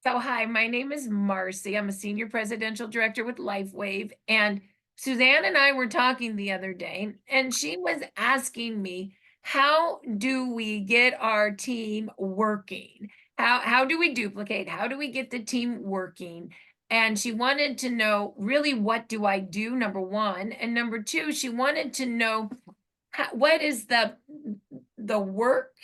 So hi, my name is Marcy. I'm a senior presidential director with LifeWave. And Suzanne and I were talking the other day, and she was asking me, how do we get our team working? How do we duplicate? How do we get the team working? And she wanted to know really, what do I do, number one, and number two, she wanted to know what is the work,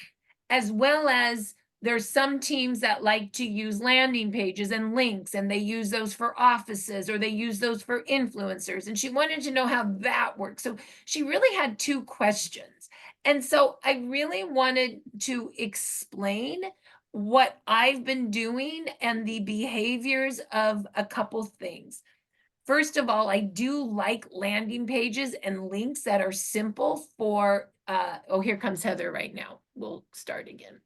as well as there's some teams that like to use landing pages and links, and they use those for offices or they use those for influencers. And she wanted to know how that works. So she really had two questions. And so I really wanted to explain what I've been doing and the behaviors of a couple things. First of all, I do like landing pages and links that are simple for, oh, here comes Heather right now. We'll start again.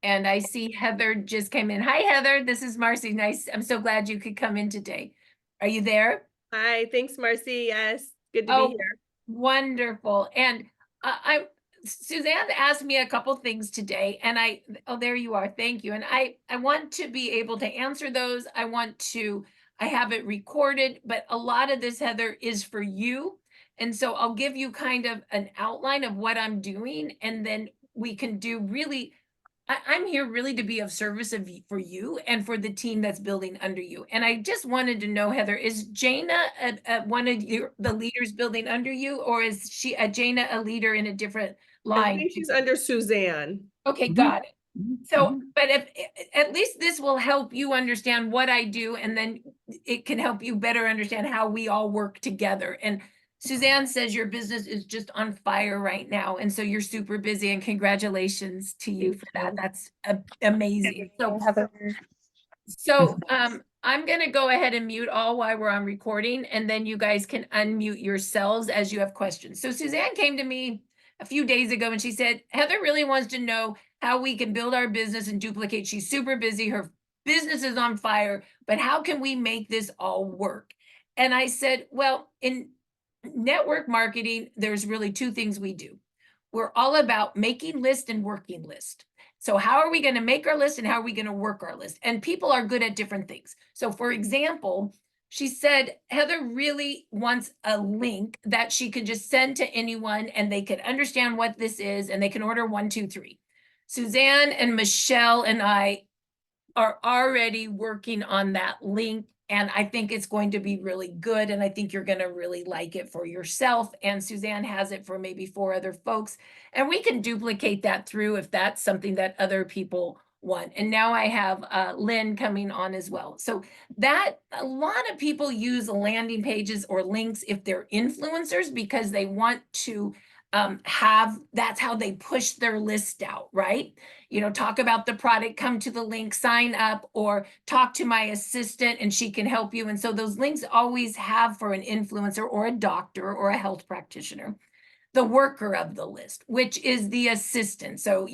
And I see Heather just came in. Hi, Heather. This is Marcy. Nice. I'm so glad you could come in today. Are you there? Hi, thanks, Marcy. Yes, good to be Oh, here. wonderful. And I Suzanne asked me a couple things today, and oh, there you are. Thank you. And I want to be able to answer those. I have it recorded, but a lot of this, Heather, is for you. And so I'll give you kind of an outline of what I'm doing, and then we can do really, I'm here really to be of service for you and for the team that's building under you. And I just wanted to know, Heather, is Jana one of the leaders building under you, or is Jana a leader in a different I line? think she's under Suzanne. Okay, got it. So, but if at least this will help you understand what I do, and then it can help you better understand how we all work together. And Suzanne says your business is just on fire right now, and so you're super busy, and congratulations to you for that. That's amazing. So, Heather. I'm gonna go ahead and mute all while we're on recording, and then you guys can unmute yourselves as you have questions. So Suzanne came to me a few days ago and she said, Heather really wants to know how we can build our business and duplicate. She's super busy. Her business is on fire, but how can we make this all work? And I said, well, in network marketing, there's really two things we do. We're all about making list and working list. So how are we going to make our list and how are we going to work our list? And people are good at different things. So for example, she said Heather really wants a link that she could just send to anyone and they could understand what this is and they can order 1, 2, 3. Suzanne and Michelle and I are already working on that link, and I think it's going to be really good, and I think you're going to really like it for yourself, and Suzanne has it for maybe 4 other folks, and we can duplicate that through if that's something that other people want. And now I have Lynn coming on as well. So that a lot of people use landing pages or links if they're influencers because they want to that's how they push their list out, right? Talk about the product, come to the link, sign up, or talk to my assistant and she can help you. And so those links always have, for an influencer or a doctor or a health practitioner, the worker of the list, which is the assistant. So,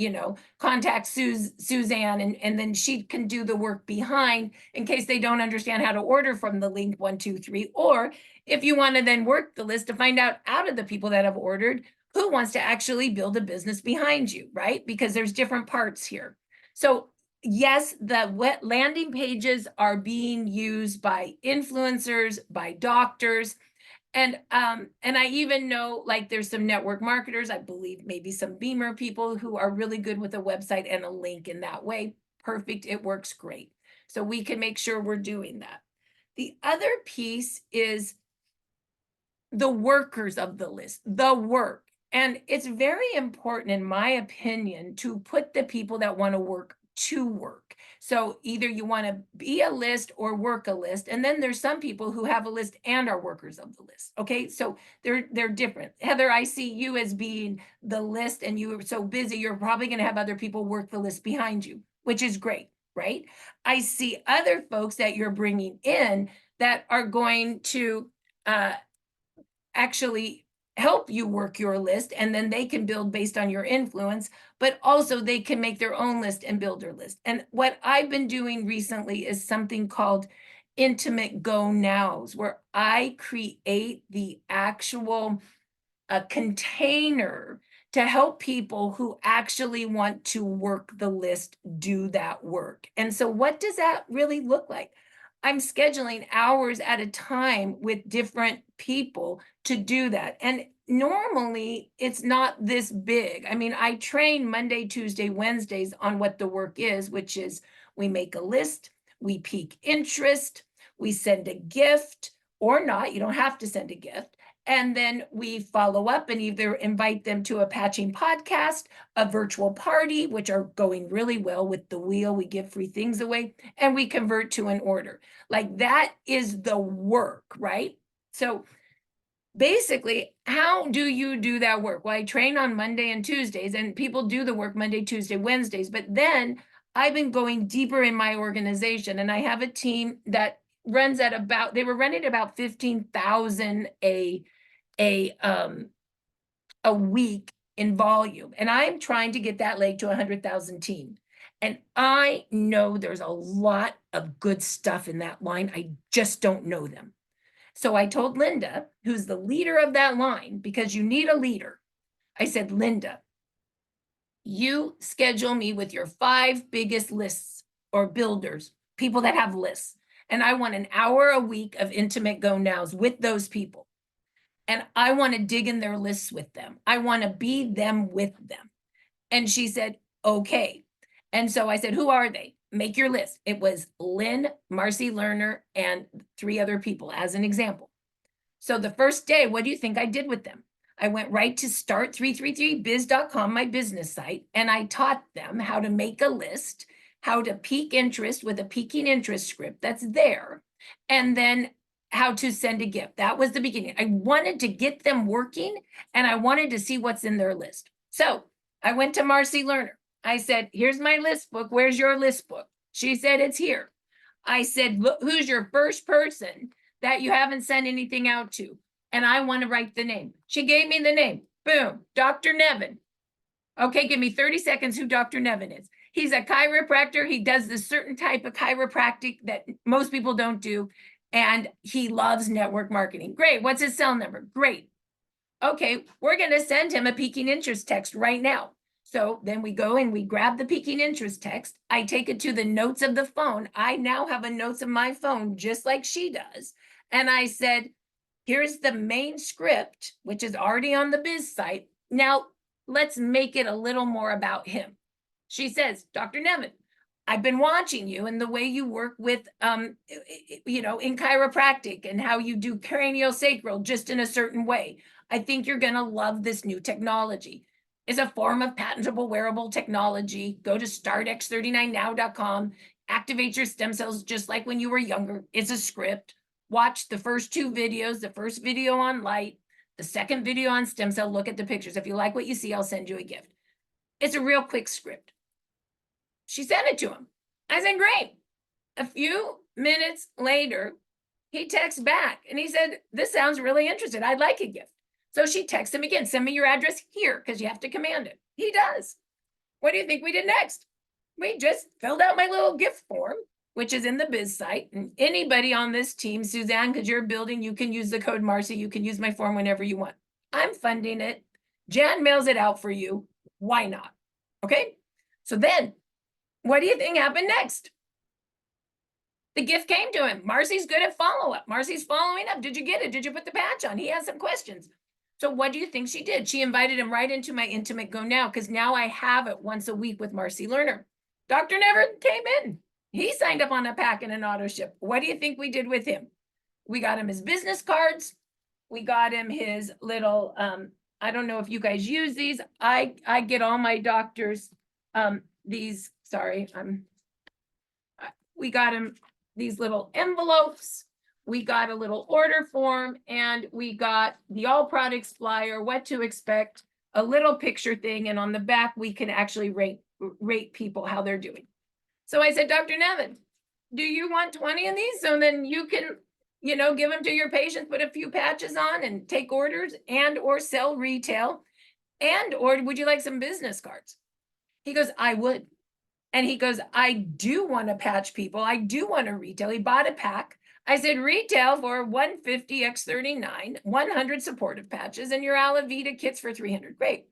contact Suzanne, and then she can do the work behind in case they don't understand how to order from the link 1, 2, 3. Or if you want to then work the list to find out of the people that have ordered, who wants to actually build a business behind you, right? Because there's different parts here. So yes, the landing pages are being used by influencers, by doctors, and I even know, like, there's some network marketers, I believe maybe some Beamer people who are really good with a website and a link in that way. Perfect, it works great. So we can make sure we're doing that. The other piece is the workers of the list, the work. And it's very important, in my opinion, to put the people that want to work to work. So either you want to be a list or work a list. And then there's some people who have a list and are workers of the list. Okay. So they're different. Heather, I see you as being the list, and you are so busy, you're probably going to have other people work the list behind you, which is great, right? I see other folks that you're bringing in that are going to actually help you work your list, and then they can build based on your influence, but also they can make their own list and build their list. And what I've been doing recently is something called intimate go nows, where I create the actual container to help people who actually want to work the list do that work. And so what does that really look like? I'm scheduling hours at a time with different people to do that. And normally it's not this big. I mean, I train Monday, Tuesday, Wednesdays on what the work is, which is we make a list, we pique interest, we send a gift or not. You don't have to send a gift. And then we follow up and either invite them to a patching podcast, a virtual party, which are going really well with the wheel. We give free things away and we convert to an order. Like that is the work, right? So basically, how do you do that work? Well, I train on Monday and Tuesdays and people do the work Monday, Tuesday, Wednesdays, but then I've been going deeper in my organization and I have a team that runs at about, they were running about 15,000 a week in volume. And I'm trying to get that leg to 100,000 team. And I know there's a lot of good stuff in that line. I just don't know them. So I told Linda, who's the leader of that line, because you need a leader. I said, Linda, you schedule me with your 5 biggest lists or builders, people that have lists. And I want an hour a week of intimate go nows with those people. And I want to dig in their lists with them. I want to be them with them. And she said, okay. And so I said, who are they? Make your list. It was Lynn, Marci Lerner, and 3 other people as an example. So the first day, what do you think I did with them? I went right to start333biz.com, my business site, and I taught them how to make a list, how to pique interest with a piquing interest script that's there, and then how to send a gift. That was the beginning. I wanted to get them working and I wanted to see what's in their list. So I went to Marci Lerner. I said, here's my list book. Where's your list book? She said, it's here. I said, look, who's your first person that you haven't sent anything out to? And I want to write the name. She gave me the name. Boom, Dr. Nevin. Okay, give me 30 seconds who Dr. Nevin is. He's a chiropractor. He does this certain type of chiropractic that most people don't do. And he loves network marketing. Great. What's his cell number? Great. Okay, we're going to send him a piquing interest text right now. So then we go and we grab the piquing interest text. I take it to the notes of the phone. I now have a notes of my phone, just like she does. And I said, here's the main script, which is already on the biz site. Now let's make it a little more about him. She says, Dr. Nevin, I've been watching you and the way you work with, in chiropractic and how you do craniosacral just in a certain way. I think you're going to love this new technology. It's a form of patentable wearable technology. Go to startx39now.com, activate your stem cells just like when you were younger. It's a script. Watch the first 2 videos, the first video on light, the second video on stem cell. Look at the pictures. If you like what you see, I'll send you a gift. It's a real quick script. She sent it to him. I said, great. A few minutes later, he texts back and he said, this sounds really interesting. I'd like a gift. So she texts him again, send me your address here because you have to command it. He does. What do you think we did next? We just filled out my little gift form, which is in the biz site. And anybody on this team, Suzanne, because you're building, you can use the code Marci. You can use my form whenever you want. I'm funding it. Jan mails it out for you. Why not? Okay. So then what do you think happened next? The gift came to him. Marci's good at follow-up. Marci's following up. Did you get it? Did you put the patch on? He has some questions. So what do you think she did? She invited him right into my Intimate Go Now because now I have it once a week with Marci Lerner. Dr. Nevin came in. He signed up on a pack and an auto ship. What do you think we did with him? We got him his business cards. We got him his little, I don't know if you guys use these. I get all my doctors, these, sorry, we got him these little envelopes. We got a little order form and we got the all products flyer, what to expect, a little picture thing. And on the back, we can actually rate people how they're doing. So I said, Dr. Nevin, do you want 20 of these? So then you can, give them to your patients, put a few patches on and take orders and or sell retail or would you like some business cards? He goes, I would. And he goes, I do want to patch people. I do want to retail. He bought a pack. I said, retail for 150 x 39, 100 supportive patches, and your Alavita kits for 300. Great.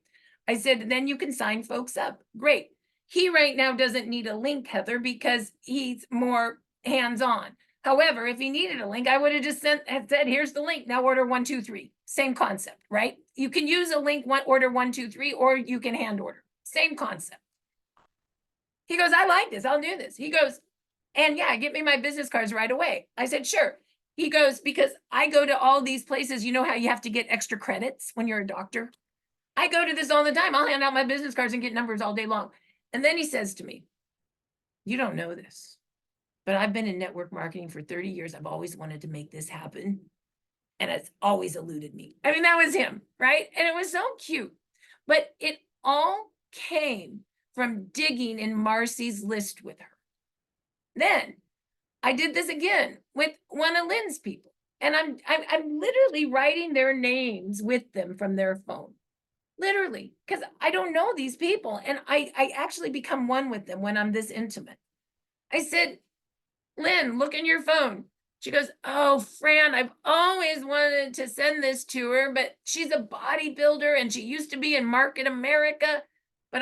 I said, then you can sign folks up. Great. He right now doesn't need a link, Heather, because he's more hands-on. However, if he needed a link, I would have just said, here's the link. Now order 1, 2, 3. Same concept, right? You can use a link, order 1, 2, 3, or you can hand order. Same concept. He goes, I like this. I'll do this. He goes, and yeah, get me my business cards right away. I said, sure. He goes, because I go to all these places. You know how you have to get extra credits when you're a doctor? I go to this all the time. I'll hand out my business cards and get numbers all day long. And then he says to me, you don't know this, but I've been in network marketing for 30 years. I've always wanted to make this happen. And it's always eluded me. I mean, that was him, right? And it was so cute. But it all came from digging in Marci's list with her. Then I did this again with one of Lynn's people. And I'm literally writing their names with them from their phone. Literally, because I don't know these people. And I actually become one with them when I'm this intimate. I said, Lynn, look in your phone. She goes, oh, Fran, I've always wanted to send this to her, but she's a bodybuilder and she used to be in Market America, but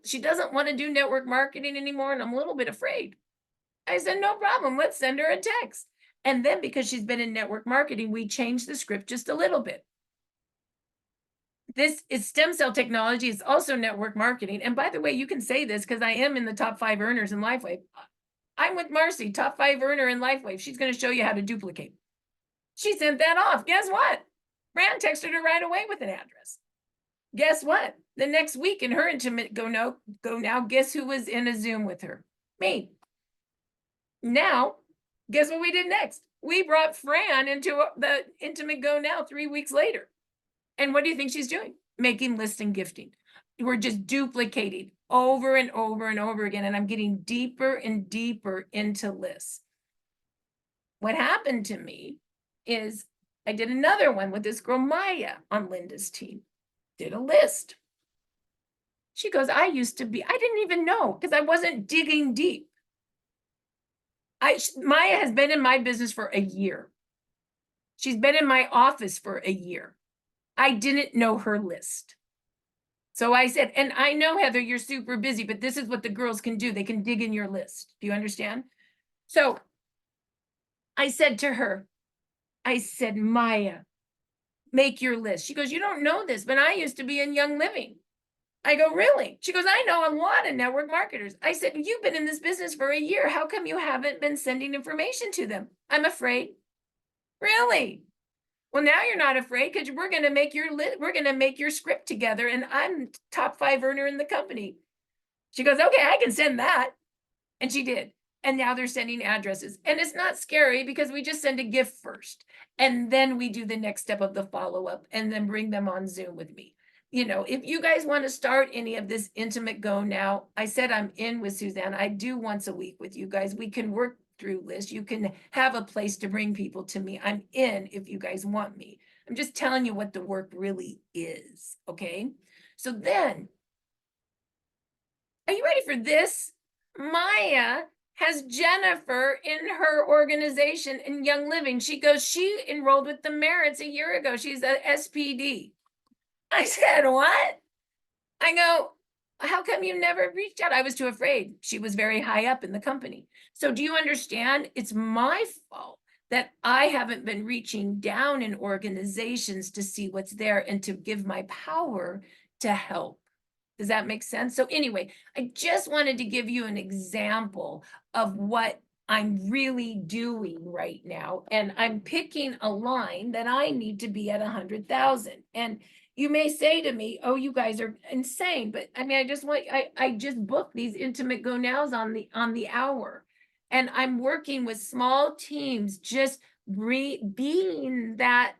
she doesn't want to do network marketing anymore, and I'm a little bit afraid. I said, no problem. Let's send her a text. And then because she's been in network marketing, we changed the script just a little bit. This is stem cell technology. It's also network marketing. And by the way, you can say this because I am in the top 5 earners in LifeWave. I'm with Marci, top 5 earner in LifeWave. She's going to show you how to duplicate. She sent that off. Guess what? Fran texted her right away with an address. Guess what? The next week in her intimate go now, guess who was in a Zoom with her? Me. Now, guess what we did next? We brought Fran into the intimate go now 3 weeks later. And what do you think she's doing? Making lists and gifting. We're just duplicating over and over and over again. And I'm getting deeper and deeper into lists. What happened to me is I did another one with this girl, Maya, on Linda's team. Did a list. She goes, I didn't even know because I wasn't digging deep. Maya has been in my business for a year. She's been in my office for a year. I didn't know her list. So I said, and I know, Heather, you're super busy, but this is what the girls can do. They can dig in your list. Do you understand? So I said to her, I said, Maya, make your list. She goes, you don't know this, but I used to be in Young Living. I go, really? She goes, I know a lot of network marketers. I said, you've been in this business for a year. How come you haven't been sending information to them? I'm afraid. Really? Well, now you're not afraid because we're going to make your script together, and I'm top 5 earner in the company. She goes, okay, I can send that. And she did. And now they're sending addresses. And it's not scary because we just send a gift first. And then we do the next step of the follow-up and then bring them on Zoom with me. You know, if you guys want to start any of this intimate go now, I said I'm in with Suzanne. I do once a week with you guys. We can work through lists. You can have a place to bring people to me. I'm in if you guys want me. I'm just telling you what the work really is. Okay. So then, are you ready for this? Maya has Jennifer in her organization in Young Living. She enrolled with the Merits a year ago. She's a SPD. I said, what? I go, how come you never reached out? I was too afraid. She was very high up in the company. So do you understand? It's my fault that I haven't been reaching down in organizations to see what's there and to give my power to help. Does that make sense? So anyway, I just wanted to give you an example of what I'm really doing right now. And I'm picking a line that I need to be at 100,000. And you may say to me, oh, you guys are insane. But I mean, I just booked these intimate go nows on the hour. And I'm working with small teams, just being that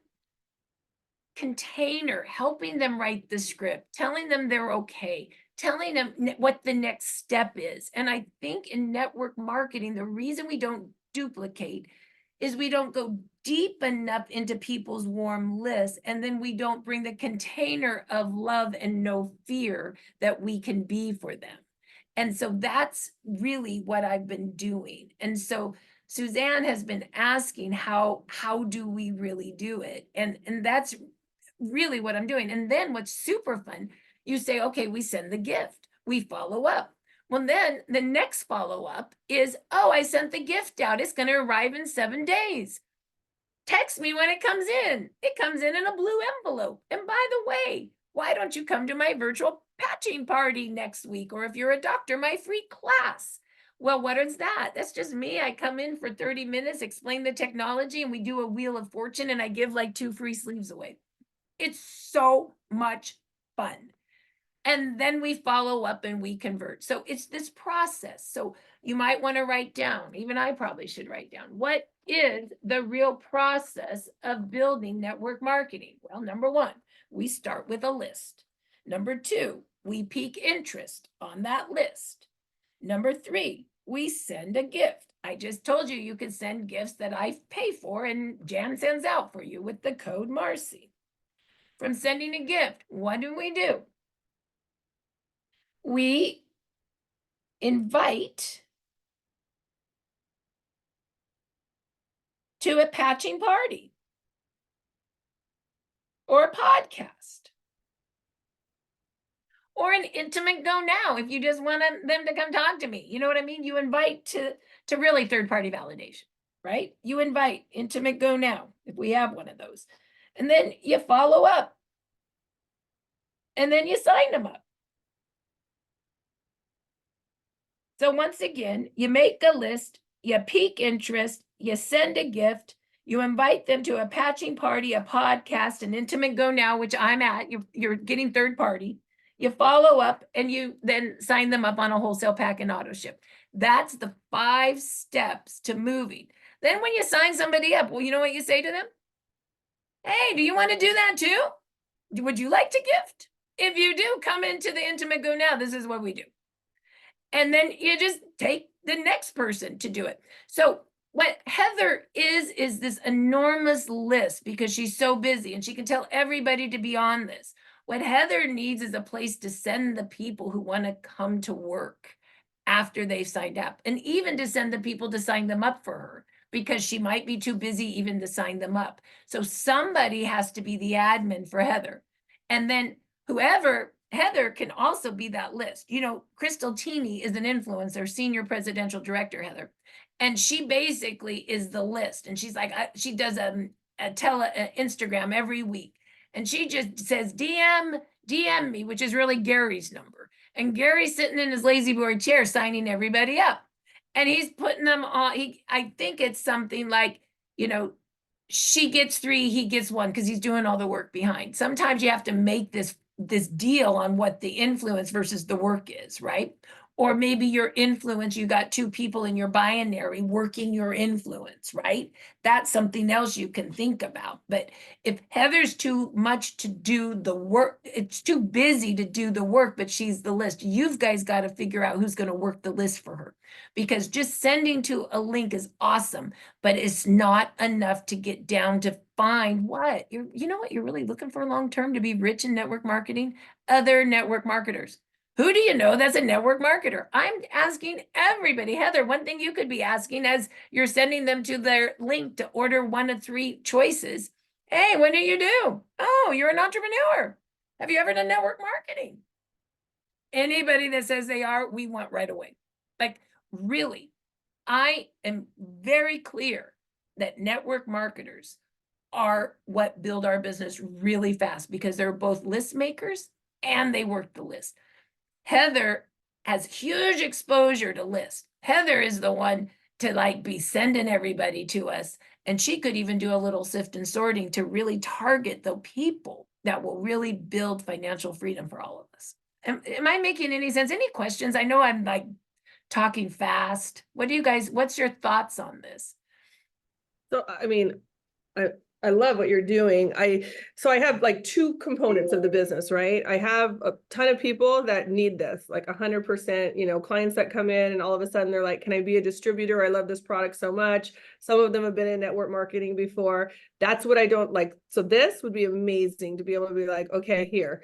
container, helping them write the script, telling them they're okay, telling them what the next step is. And I think in network marketing, the reason we don't duplicate is we don't go deep enough into people's warm lists, and then we don't bring the container of love and no fear that we can be for them. And so that's really what I've been doing. And so Suzanne has been asking how do we really do it? And that's really what I'm doing. And then what's super fun, You say, okay, we send the gift, we follow up. Well, then the next follow-up is, oh, I sent the gift out. It's going to arrive in 7 days. Text me when it comes in. It comes in a blue envelope. And by the way, why don't you come to my virtual patching party next week? Or if you're a doctor, my free class. Well, what is that? That's just me. I come in for 30 minutes, explain the technology, and we do a wheel of fortune, and I give like 2 free sleeves away. It's so much fun. And then we follow up and we convert. So it's this process. So you might want to write down, even I probably should write down, what is the real process of building network marketing? Well, number 1, we start with a list. Number 2, we pique interest on that list. Number 3, we send a gift. I just told you could send gifts that I pay for and Jan sends out for you with the code Marci. From sending a gift, what do? We invite to a patching party or a podcast or an intimate go now if you just want them to come talk to me. You know what I mean? You invite to really third-party validation, right? You invite intimate go now if we have one of those. And then you follow up. And then you sign them up. So once again, you make a list, you pique interest, you send a gift, you invite them to a patching party, a podcast, an intimate go now, which I'm at, you're getting third party. You follow up and you then sign them up on a wholesale pack and auto ship. That's the 5 steps to moving. Then when you sign somebody up, well, you know what you say to them? Hey, do you want to do that too? Would you like to gift? If you do, come into the intimate go now. This is what we do. And then you just take the next person to do it. So what Heather is this enormous list because she's so busy and she can tell everybody to be on this. What Heather needs is a place to send the people who want to come to work after they've signed up, and even to send the people to sign them up for her because she might be too busy even to sign them up. So somebody has to be the admin for Heather. And then Heather can also be that list. You know, Crystal Tini is an influencer, senior presidential director, Heather. And she basically is the list. And she's like, she does a Instagram every week. And she just says, DM me, which is really Gary's number. And Gary's sitting in his lazy boy chair signing everybody up. And he's putting them on, I think it's something like, you know, she gets 3, he gets 1, because he's doing all the work behind. Sometimes you have to make this deal on what the influence versus the work is, right? Or maybe your influence, you got 2 people in your binary working your influence, right? That's something else you can think about. But if Heather's too much to do the work, it's too busy to do the work, but she's the list. You guys got to figure out who's going to work the list for her, because just sending to a link is awesome, but it's not enough to get down to find what you know what you're really looking for long-term to be rich in network marketing. Other network marketers. Who do you know that's a network marketer? I'm asking everybody. Heather, one thing you could be asking as you're sending them to their link to order 1 of 3 choices. Hey, when do you do? Oh, you're an entrepreneur. Have you ever done network marketing? Anybody that says they are, we want right away. Like, really, I am very clear that network marketers are what build our business really fast because they're both list makers and they work the list. Heather has huge exposure to lists. Heather is the one to like be sending everybody to us. And she could even do a little sift and sorting to really target the people that will really build financial freedom for all of us. Am I making any sense? Any questions? I know I'm like talking fast. What's your thoughts on this? So, I mean, I love what you're doing. So I have like 2 components of the business, right? I have a ton of people that need this, like 100%, you know, clients that come in and all of a sudden they're like, can I be a distributor? I love this product so much. Some of them have been in network marketing before. That's what I don't like. So this would be amazing to be able to be like, okay, here,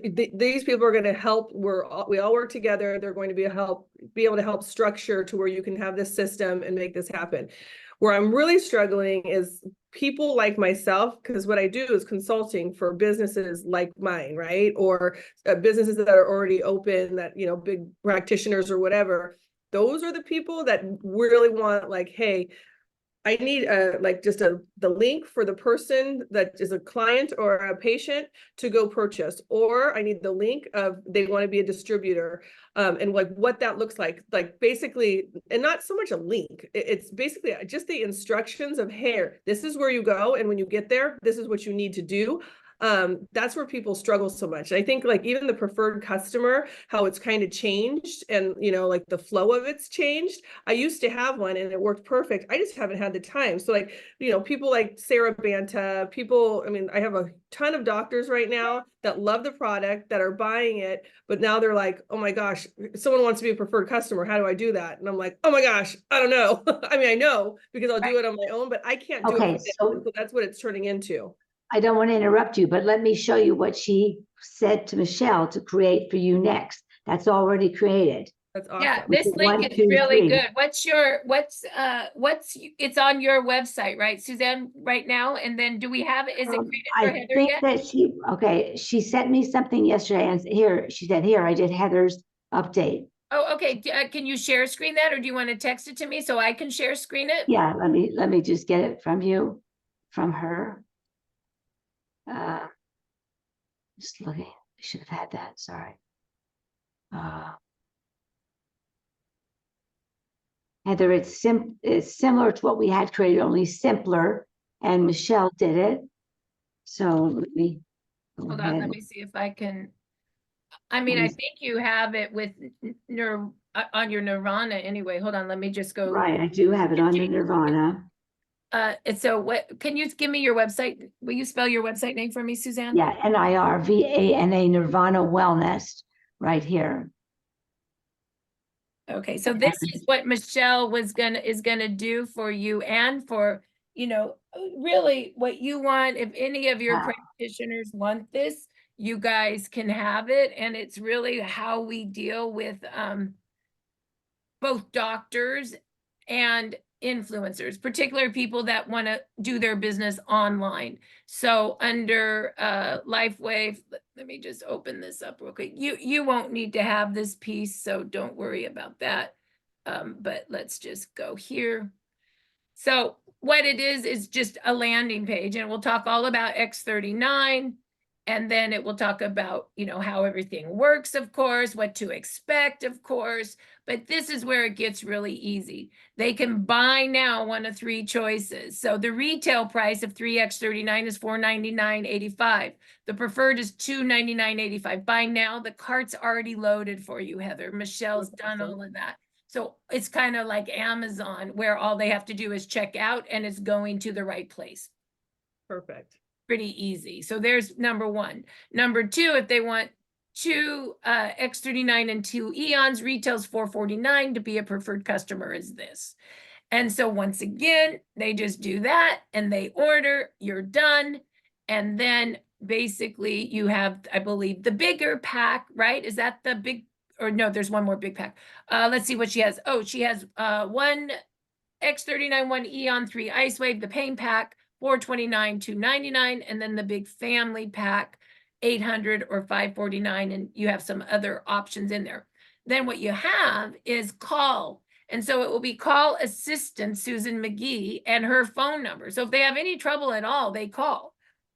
these people are going to help. We all work together. They're going to be able to help structure to where you can have this system and make this happen. Where I'm really struggling is people like myself, because what I do is consulting for businesses like mine, right? Or businesses that are already open, that, you know, big practitioners or whatever. Those are the people that really want, like, hey, I need the link for the person that is a client or a patient to go purchase, or I need the link of they want to be a distributor, and like what that looks like basically, and not so much a link. It's basically just the instructions of, hey, this is where you go, and when you get there, this is what you need to do. That's where people struggle so much. I think like even the preferred customer, how it's kind of changed, and you know, like the flow of it's changed. I used to have one and it worked perfect. I just haven't had the time. So like, you know, people like Sarah Banta, people, I mean, I have a ton of doctors right now that love the product, that are buying it, but now they're like, oh my gosh, someone wants to be a preferred customer. How do I do that? And I'm like, oh my gosh, I don't know. I mean, I know because I'll do it on my own, but I can't do it. Okay, so So that's what it's turning into. I don't want to interrupt you, but let me show you what she said to Michelle to create for you next. That's already created. That's awesome. Yeah, this link One, is two, really three. good. What's it's on your website, right, Suzanne, right now? And then do we have, is it created for I Heather think yet? that she sent me something yesterday, and here, she said, here, I did Heather's update. Oh, okay. Can you share screen that, or do you want to text it to me so I can share screen it? Yeah, let me just get it from you, from her. Just looking, I should have had that, sorry. Heather, it's similar to what we had created, only simpler, and Michelle did it. So let me go Hold ahead. on, let me see if I can. I mean, I think you have it with on your Nirvana anyway. Hold on, let me just go. Right, I do have it on the Nirvana. And so what, can you give me your website? Will you spell your website name for me, Suzanne? Yeah, NIRVANA, Nirvana Wellness, right here. Okay, so this is what Michelle is gonna do for you, and for, you know, really what you want. If any of your practitioners want this, you guys can have it. And it's really how we deal with both doctors and influencers, particularly people that want to do their business online. So under LifeWave, let me just open this up real quick. You won't need to have this piece, so don't worry about that. But let's just go here. So what it is just a landing page, and we'll talk all about X39. And then it will talk about, you know, how everything works, of course, what to expect, of course. But this is where it gets really easy. They can buy now one of three choices. So the retail price of 3X39 is $499.85. The preferred is $299.85. Buy now. The cart's already loaded for you, Heather. Michelle's done all of that. So it's kind of like Amazon, where all they have to do is check out and it's going to the right place. Perfect. Pretty easy. So there's number one. Number two, if they want two X39 and 2 Eons, retails $449. To be a preferred customer is this. And so once again, they just do that and they order, you're done. And then basically you have, I believe, the bigger pack, right? Is that the big, or no, there's one more big pack. Let's see what she has. Oh, she has one X39, one Eon, 3 Ice Wave, the pain pack, $429, $299, and then the big family pack, $800 or $549, and you have some other options in there. Then what you have is call. And so it will be call assistant Susan McGee and her phone number. So if they have any trouble at all, they call.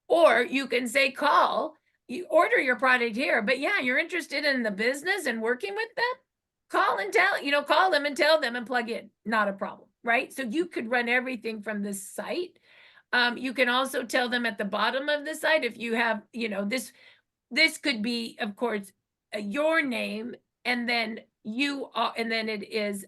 Or you can say call, you order your product here, but yeah, you're interested in the business and working with them, call and tell, you know, call them and tell them and plug in, not a problem, right? So you could run everything from this site. You can also tell them at the bottom of the site, if you have, you know, this could be, of course, your name, and then you are, and then it is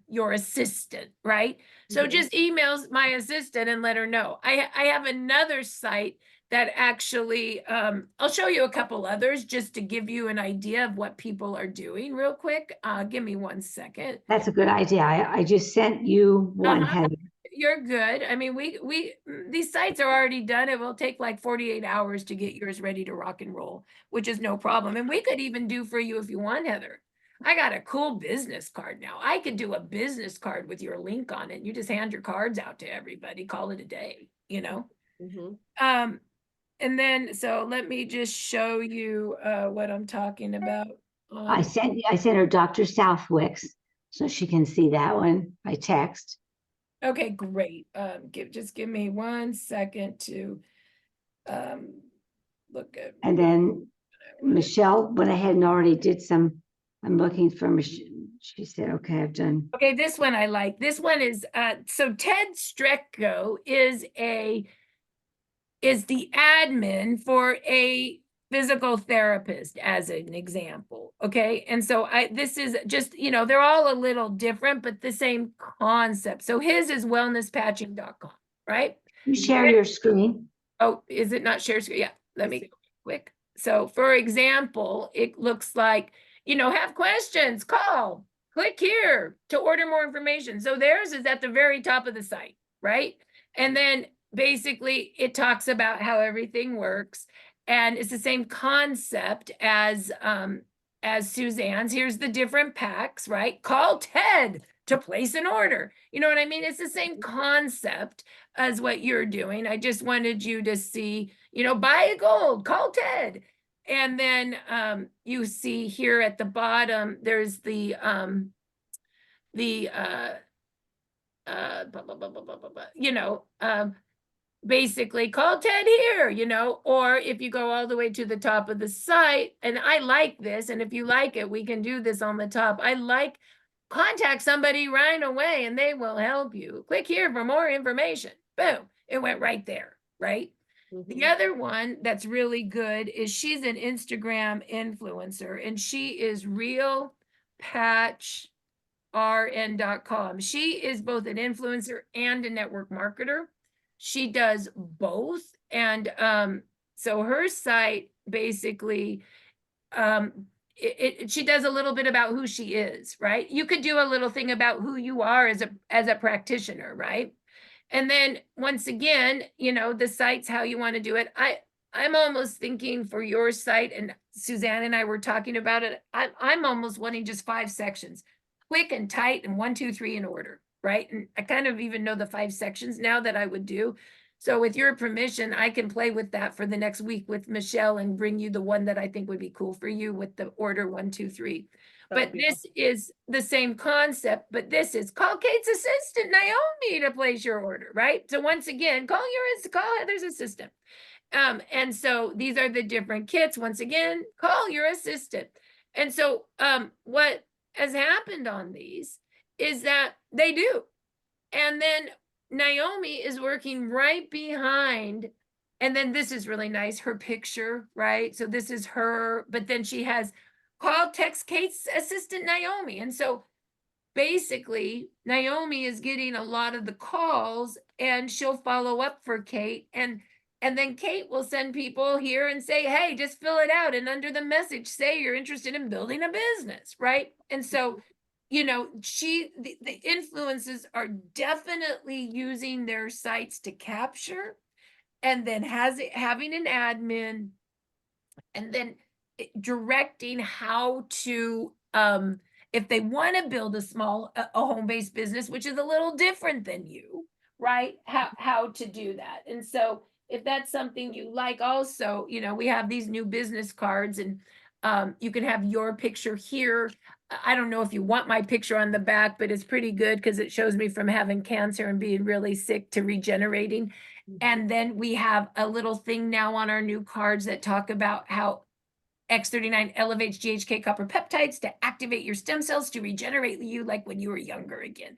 your assistant, right? So just emails my assistant and let her know. I have another site that actually, I'll show you a couple others just to give you an idea of what people are doing real quick. Give me 1 second. That's a good idea. I just sent you one, Heather. You're good. I mean, these sites are already done. It will take like 48 hours to get yours ready to rock and roll, which is no problem. And we could even do for you if you want, Heather. I got a cool business card now. I could do a business card with your link on it. You just hand your cards out to everybody, call it a day. you know? Mhm. And then, so let me just show you, what I'm talking about. I sent her Dr. Southwick's so she can see that one by text. Okay, great. Just give me 1 second to, look at. And then Michelle went ahead and already did some, I'm looking for Michelle. She said, okay, I've done. Okay, this one I like. This one is, so Ted Strecko is the admin for a physical therapist, as an example. Okay. And so this is just, they're all a little different, but the same concept. So his is wellnesspatching.com, right? You share your screen. Oh, is it not share screen? Yeah, let me go quick. So for example, it looks like, have questions, call, click here to order more information. So theirs is at the very top of the site, right? And then basically it talks about how everything works. And it's the same concept as Suzanne's. Here's the different packs, right? Call Ted to place an order. You know what I mean? It's the same concept as what you're doing. I just wanted you to see, buy a gold, call Ted. And then you see here at the bottom, there's the basically call Ted here, or if you go all the way to the top of the site, and I like this, and if you like it, we can do this on the top. I like contact somebody right away and they will help you. Click here for more information. Boom, it went right there, right? The Mhm. other one that's really good is she's an Instagram influencer and she is realpatchrn.com. She is both an influencer and a network marketer. She does both. And so her site basically, she does a little bit about who she is, right? You could do a little thing about who you are as a practitioner, right? And then once again, the site's how you want to do it. I'm almost thinking for your site, and Suzanne and I were talking about it. I'm almost wanting just 5 sections, quick and tight, and 1, 2, 3 in order, right? And I kind of even know the 5 sections now that I would do. So with your permission, I can play with that for the next week with Michelle and bring you the one that I think would be cool for you with the order 1, 2, 3. That would But be this is the same concept, but this is call Kate's assistant, Naomi, to place your order, right? So once again, call Heather's assistant. And so these are the different kits. Once again, call your assistant. And so what has happened on these is that they do. And then Naomi is working right behind. And then this is really nice, her picture, right? So this is her, but then she has call text Kate's assistant Naomi. And so basically Naomi is getting a lot of the calls and she'll follow up for Kate. And then Kate will send people here and say, hey, just fill it out. And under the message, say you're interested in building a business, right? And so the influencers are definitely using their sites to capture, and then having an admin, and then directing how to, if they want to build a home-based business, which is a little different than you, right? How to do that. And so if that's something you like, also, we have these new business cards, and you can have your picture here. I don't know if you want my picture on the back, but it's pretty good because it shows me from having cancer and being really sick to regenerating. And then we have a little thing now on our new cards that talk about how X39 elevates GHK copper peptides to activate your stem cells to regenerate you like when you were younger again.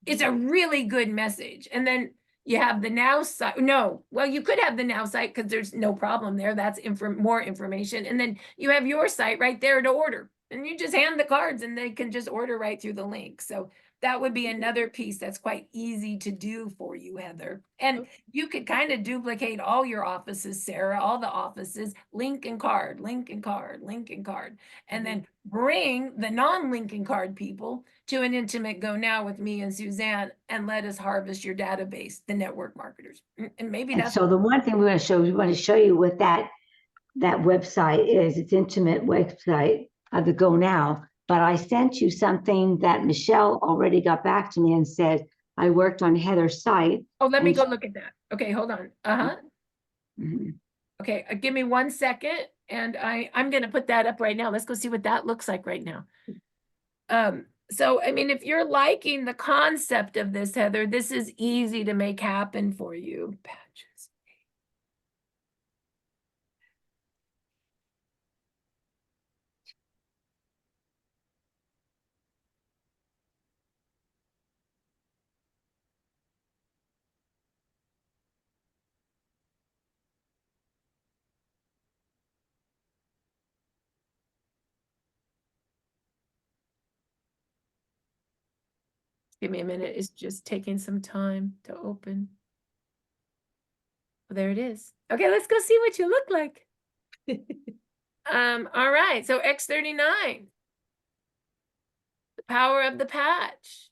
It's a really good message. And then you have the now site. No, well, you could have the now site because there's no problem there. That's more information. And then you have your site right there to order. And you just hand the cards and they can just order right through the link. So that would be another piece that's quite easy to do for you, Heather. And you could kind of duplicate all your offices, Sarah, all the offices, link and card, link and card, link and card, and then bring the non-Lincoln card people to an intimate go now with me and Suzanne, and let us harvest your database, the network marketers. And maybe And that's so the one thing we want to show you what that website is. It's intimate website of the Go Now. But I sent you something that Michelle already got back to me and said, I worked on Heather's site. Oh, let me And go look at that. Okay, hold on. Mhm. Okay, give me 1 second, and I'm gonna put that up right now. Let's go see what that looks like right now. So I mean, if you're liking the concept of this, Heather, this is easy to make happen for you. Patches. Give me a minute. It's just taking some time to open. Well, there it is. Okay, let's go see what you look like. All right. So X39, the power of the patch.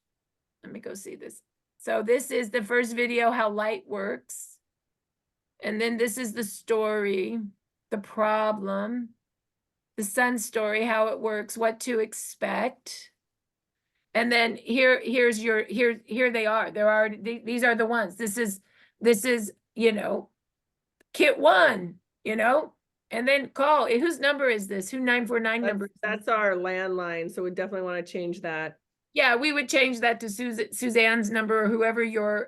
Let me go see this. So this is the first video, how light works. And then this is the story, the problem, the sun story, how it works, what to expect. And then here they are. There are these are the ones. This is, you know, kit 1, you know, and then call. Whose number is this? Who 949 number? Is this? That's our landline, so we definitely want to change that. Yeah, we would change that to Suzanne's number, or whoever you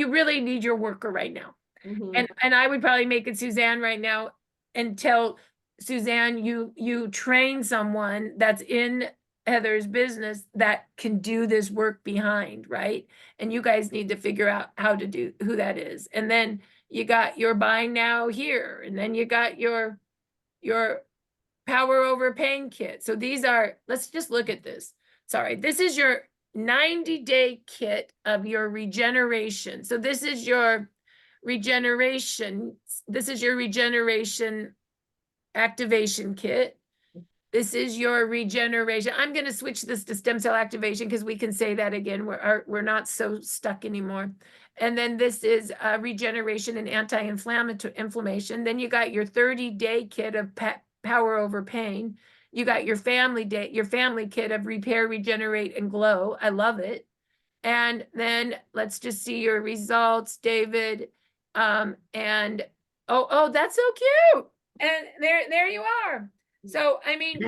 really need your worker right now. Mhm. And I would probably make it Suzanne right now and tell Suzanne you train someone that's in Heather's business that can do this work behind, right? And you guys need to figure out how to do who that is. And then you got your buying now here, and then you got your power over pain kit. So these are, let's just look at this. Sorry, this is your 90-day kit of your regeneration. So this is your regeneration. This is your regeneration activation kit. This is your regeneration. I'm going to switch this to stem cell activation because we can say that again. We're not so stuck anymore. And then this is regeneration and anti-inflammation. Then you got your 30-day kit of power over pain. You got your family kit of repair, regenerate, and glow. I love it. And then let's just see your results, David. And oh, that's so cute. And there you are. So I mean,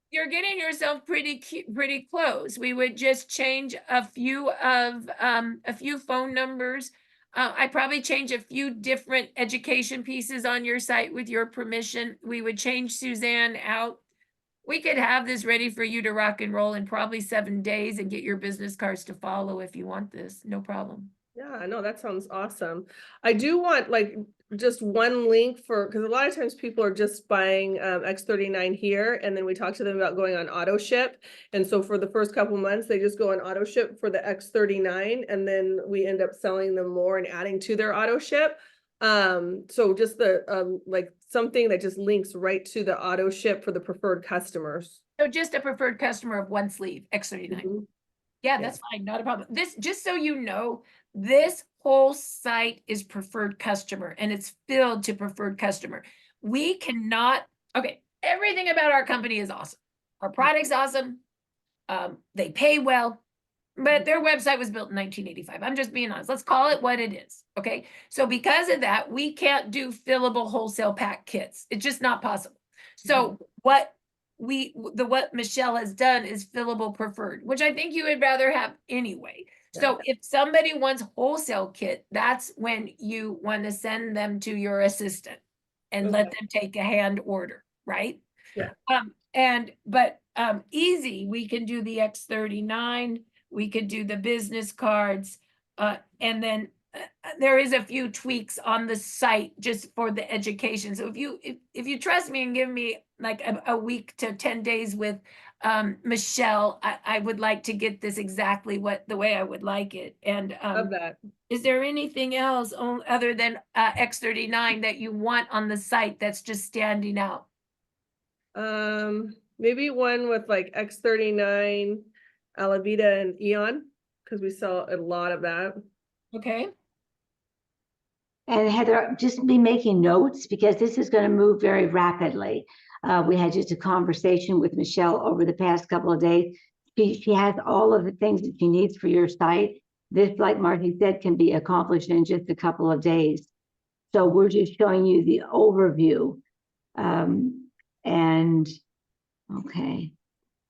you're getting yourself pretty close. We would just change a few phone numbers. I probably change a few different education pieces on your site with your permission. We would change Suzanne out. We could have this ready for you to rock and roll in probably 7 days and get your business cards to follow if you want this. No problem. Yeah, no, that sounds awesome. I do want like just one link for, because a lot of times people are just buying X39 here, and then we talk to them about going on auto ship. And so for the first couple months, they just go on auto ship for the X39, and then we end up selling them more and adding to their auto ship. So just the like something that just links right to the auto ship for the preferred customers. So just a preferred customer of 1 sleeve, X39. Mhm. Yeah, that's fine, not a problem. This, just so you know, this whole site is preferred customer, and it's filled to preferred customer. We cannot, okay, everything about our company is awesome. Our product's awesome. They pay well, but their website was built in 1985. I'm just being honest. Let's call it what it is. Okay. So because of that, we can't do fillable wholesale pack kits. It's just not possible. So what Michelle has done is fillable preferred, which I think you would rather have anyway. So if somebody wants wholesale kit, that's when you want to send them to your assistant and let them take a hand order, right? Yeah. But easy, we can do the X39, we could do the business cards, and then there is a few tweaks on the site just for the education. So if you trust me and give me like a week to 10 days with Michelle, I would like to get this exactly the way I would like it. And Love that. is there anything else other than X39 that you want on the site that's just standing out? Maybe one with like X39, Alavita, and Eon, because we sell a lot of that. Okay. And Heather, just be making notes because this is going to move very rapidly. We had just a conversation with Michelle over the past couple of days. she has all of the things that she needs for your site. This, like Marcy said, can be accomplished in just a couple of days. So we're just showing you the overview. And okay.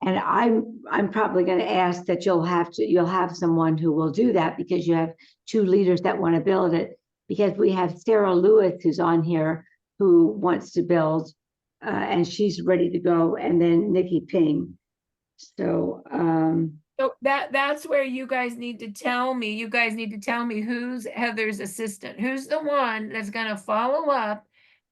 And I'm probably going to ask that you'll have someone who will do that, because you have two leaders that want to build it, because we have Sarah Lewis who's on here who wants to build, and she's ready to go, and then Nikki Ping. So So that's where you guys need to tell me. You guys need to tell me who's Heather's assistant, who's the one that's gonna follow up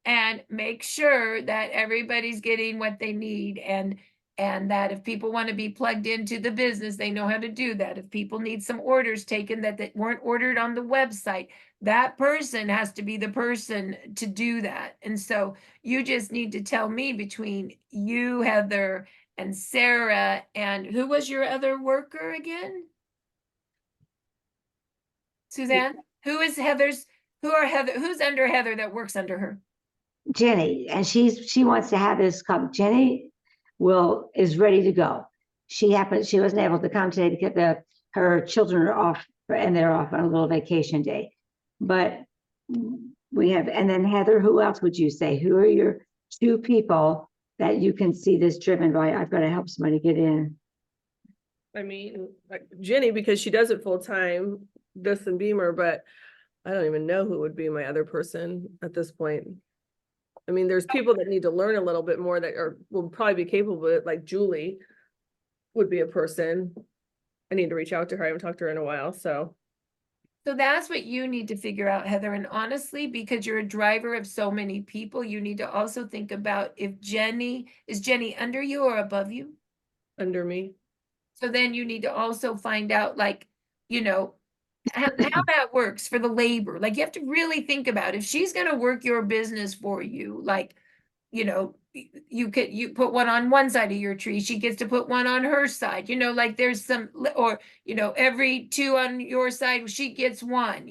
and make sure that everybody's getting what they need, and that if people want to be plugged into the business, they know how to do that. If people need some orders taken that weren't ordered on the website, that person has to be the person to do that. And so you just need to tell me, between you, Heather, and Sarah, and who was your other worker again? Suzanne? Who's under Heather that works under her? Jenny, and she wants to have this come. Jenny is ready to go. She wasn't able to come today because her children are off, and they're off on a little vacation day. But we have, and then Heather, who else would you say? Who are your two people that you can see this driven by? I've got to help somebody get in. I mean, like Jenny, because she does it full time, this and Beamer, but I don't even know who would be my other person at this point. I mean, there's people that need to learn a little bit more that will probably be capable of it, like Julie would be a person. I need to reach out to her. I haven't talked to her in a while, so. So that's what you need to figure out, Heather. And honestly, because you're a driver of so many people, you need to also think about is Jenny under you or above you? Under me. So then you need to also find out, like, how that works for the labor. Like, you have to really think about if she's going to work your business for you, like, you put one on one side of your tree, she gets to put one on her side, like there's some, or, every two on your side, she gets one,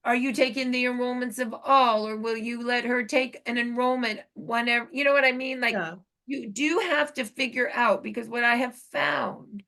are you taking the enrollments of all, or will you let her take an enrollment whenever, you know what I mean? Like, Yeah. you do have to figure out, because what I have found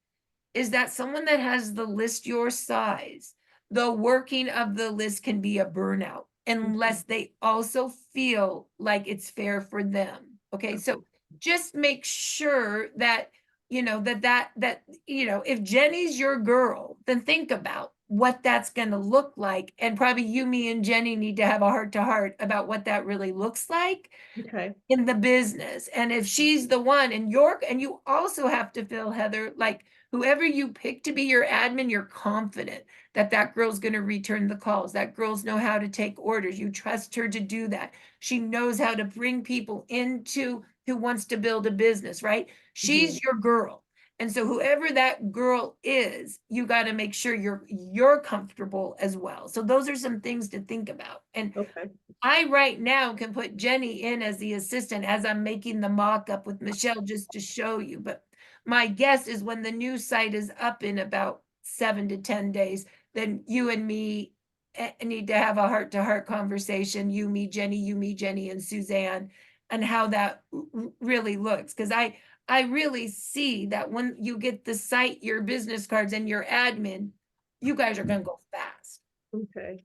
is that someone that has the list your size, the working of the list can be a burnout unless they also feel like it's fair for them. Okay, so just make sure that if Jenny's your girl, then think about what that's going to look like, and probably you, me, and Jenny need to have a heart-to-heart about what that really looks like Okay. in the business. And if she's the one, and you also have to feel, Heather, like whoever you pick to be your admin, you're confident that that girl's going to return the calls. That girl's know how to take orders. You trust her to do that. She knows how to bring people into who wants to build a business, right? She's your girl. And so whoever that girl is, you got to make sure you're comfortable as well. So those are some things to think about. And Okay. I right now can put Jenny in as the assistant as I'm making the mock-up with Michelle, just to show you. But my guess is when the new site is up in about 7 to 10 days, then you and me need to have a heart-to-heart conversation. You, me, Jenny, and Suzanne, and how that really looks. Because I really see that when you get the site, your business cards, and your admin, you guys are going to go fast. Okay.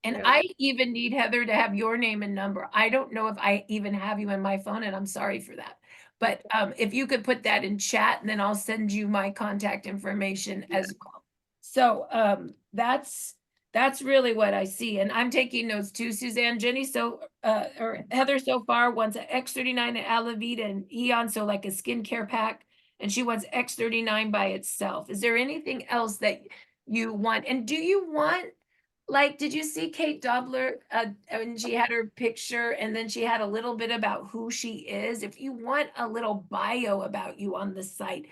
And Yeah. I even need, Heather, to have your name and number. I don't know if I even have you in my phone, and I'm sorry for that. But if you could put that in chat, and then I'll send you my contact information as well. So that's really what I see. And I'm taking notes too, Suzanne. Jenny, or Heather so far wants an X39 at Alavita and Eon, so like a skincare pack. And she wants X39 by itself. Is there anything else that you want? And do you want, like, did you see Kate Dobler, when she had her picture, and then she had a little bit about who she is? If you want a little bio about you on the site,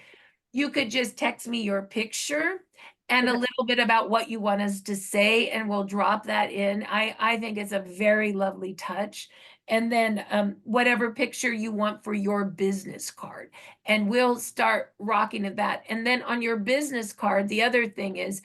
you could just text me your picture and a little bit about what you want us to say, and we'll drop that in. I think it's a very lovely touch. And then whatever picture you want for your business card, and we'll start rocking at that. And then on your business card, the other thing is,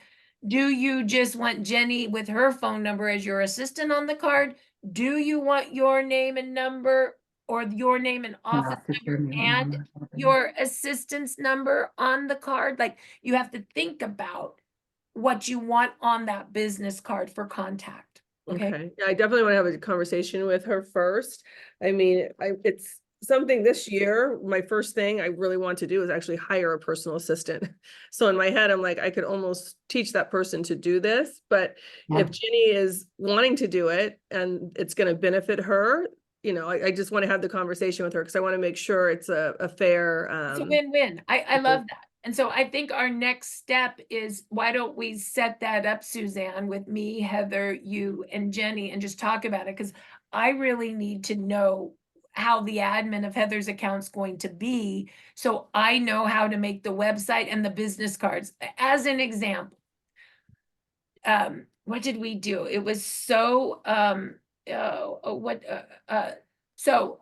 do you just want Jenny with her phone number as your assistant on the card? Do you want your name and number? or your name and office number and your assistant's number on the card. Like, you have to think about what you want on that business card for contact. Okay. Okay, yeah, I definitely want to have a conversation with her first. I mean, it's something this year, my first thing I really want to do is actually hire a personal assistant. So in my head, I'm like, I could almost teach that person to do this, but Yeah. if Ginny is wanting to do it and it's going to benefit her, you know, I just want to have the conversation with her because I want to make sure it's a fair, It's a win-win. I okay. love that. And so I think our next step is, why don't we set that up, Suzanne, with me, Heather, you, and Jenny, and just talk about it? Because I really need to know how the admin of Heather's account's going to be, so I know how to make the website and the business cards. As an example, what did we do? It was so, so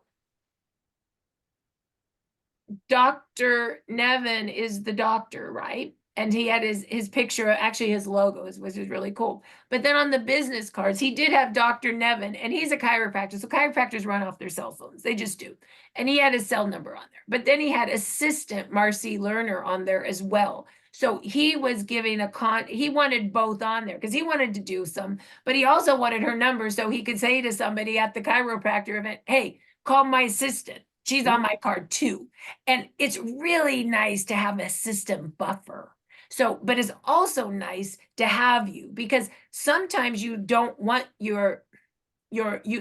Dr. Nevin is the doctor, right? And he had his picture, actually his logo was really cool. But then on the business cards, he did have Dr. Nevin, and he's a chiropractor. So chiropractors run off their cell phones. They just do. And he had his cell number on there. But then he had assistant Marci Lerner on there as well. So he was giving he wanted both on there because he wanted to do some, but he also wanted her number so he could say to somebody at the chiropractor event, hey, call my assistant. She's on my card too. And it's really nice to have a system buffer. So, but it's also nice to have you, because sometimes you don't want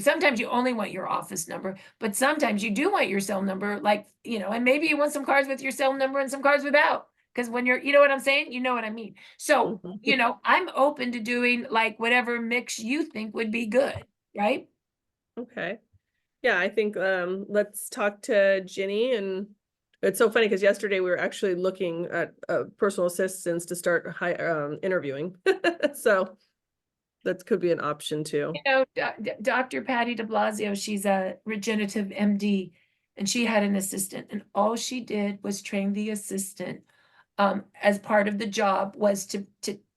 sometimes you only want your office number, but sometimes you do want your cell number, like, you know, and maybe you want some cards with your cell number and some cards without. Because when you know what I'm saying? You know what I mean? So, you know, I'm open to doing like whatever mix you think would be good, right? Okay. Yeah, I think let's talk to Ginny. And it's so funny because yesterday we were actually looking at personal assistants to start interviewing. So that could be an option too. You know, Dr. Patty de Blasio, she's a regenerative MD, and she had an assistant, and all she did was train the assistant as part of the job was to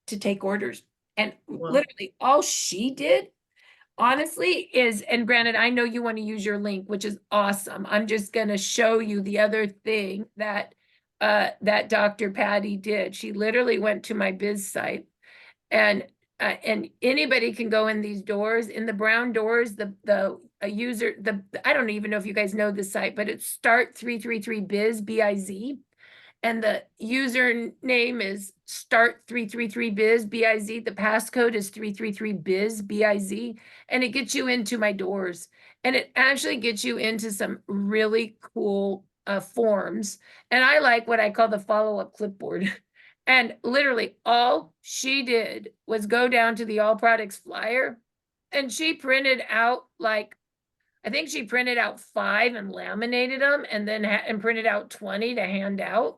take orders. And Wow. literally all she did, honestly, is, and granted, I know you want to use your link, which is awesome. I'm just going to show you the other thing that that Dr. Patty did. She literally went to my biz site, and anybody can go in these doors, in the brown doors, I don't even know if you guys know this site, but it's start333biz, B-I-Z. And the username is start333biz, B-I-Z. The passcode is 333biz, B-I-Z. And it gets you into my doors. And it actually gets you into some really cool forms. And I like what I call the follow-up clipboard. And literally all she did was go down to the all products flyer, and she printed out, like, I think she printed out 5 and laminated them, and then and printed out 20 to hand out.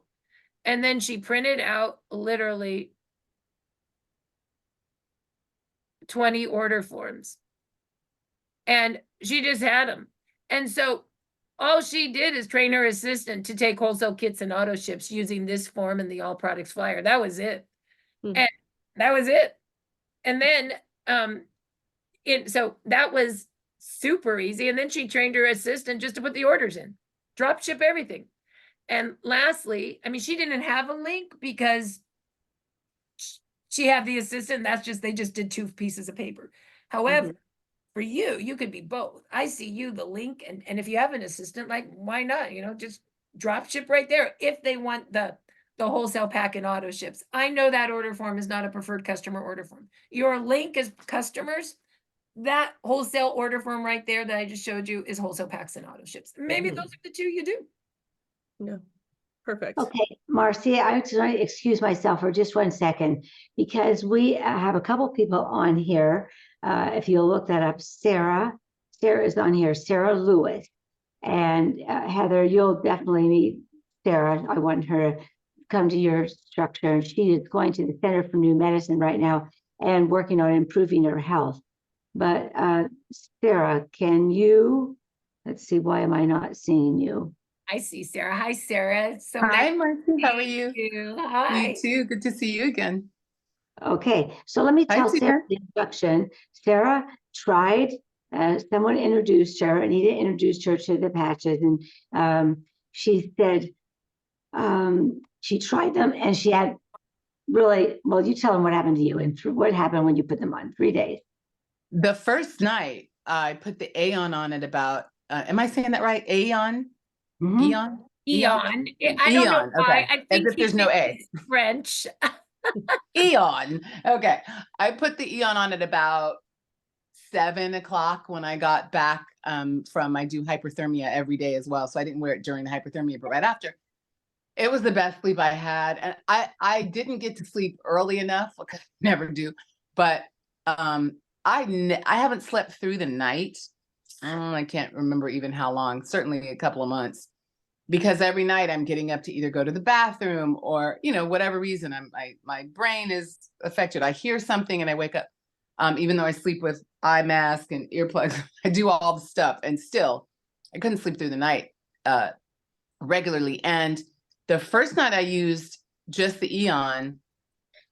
And then she printed out literally 20 order forms. And she just had them. And so all she did is train her assistant to take wholesale kits and auto ships using this form and the all products flyer. That was it. And that was it. And then so that was super easy. And then she trained her assistant just to put the orders in, drop ship everything. And lastly, I mean, she didn't have a link because she had the assistant. They just did 2 pieces of paper. However, for you could be both. I see you, the link, and if you have an assistant, like, why not? You know, just drop ship right there if they want the wholesale pack and auto ships. I know that order form is not a preferred customer order form. Your link is customers. That wholesale order form right there that I just showed you is wholesale packs and auto ships. Maybe those are the 2 you do. Yeah, perfect. Okay, Marci, I just want to excuse myself for just 1 second, because we have a couple people on here. If you'll look that up, Sarah is on here, Sarah Lewis. And Heather, you'll definitely meet Sarah. I want her to come to your structure. She is going to the Center for New Medicine right now and working on improving her health. But Sarah, can you, let's see, why am I not seeing you? I see Sarah. Hi, Sarah. So Hi, nice Marci. How are to you? meet you. Hi. You too. Good to see you again. Okay, so let me Hi, tell Sarah Tina. the instruction. Sarah tried someone introduced her, Anita introduced her to the patches, and she said she tried them and she had really, well, you tell them what happened to you and what happened when you put them on 3 days. The first night I put the Aeon on at about, am I saying that right? Aeon? Mhm. Eon? Eon. I don't know Eon, why. okay. I As think if there's he no thinks A. it's French. Eon. Okay. I put the Eon on at about 7 o'clock when I got back from, I do hyperthermia every day as well. So I didn't wear it during the hyperthermia, but right after. It was the best sleep I had. And I didn't get to sleep early enough, because I never do, but I haven't slept through the night. I can't remember even how long, certainly a couple of months, because every night I'm getting up to either go to the bathroom or, whatever reason, my brain is affected. I hear something and I wake up, even though I sleep with eye mask and earplugs. I do all the stuff, and still I couldn't sleep through the night regularly. And the first night I used just the Eon,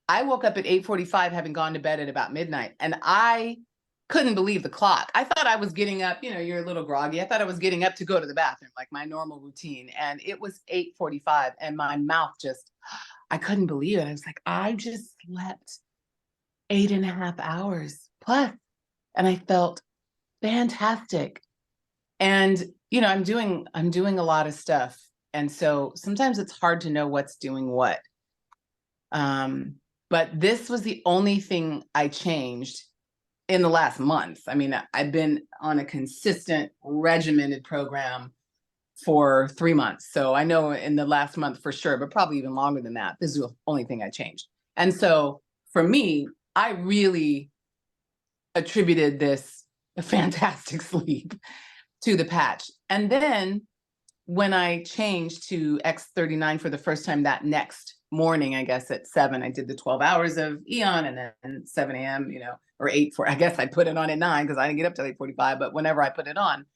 I woke up at 8:45, having gone to bed at about midnight, and I couldn't believe the clock. I thought I was getting up, you're a little groggy. I thought I was getting up to go to the bathroom, like my normal routine. And it was 8:45 and my mouth I couldn't believe it. I was like, I just slept 8.5 hours plus. And I felt fantastic. And, I'm doing a lot of stuff. And so sometimes it's hard to know what's doing what. But this was the only thing I changed in the last month. I mean, I've been on a consistent regimented program for 3 months. So I know in the last month for sure, but probably even longer than that, this is the only thing I changed. And so for me, I really attributed this fantastic sleep to the patch. And then when I changed to X39 for the first time that next morning, I guess at 7, I did the 12 hours of Eon, and then 7 a.m., or 8, I guess I put it on at 9 because I didn't get up till 8:45, but whenever I put it on,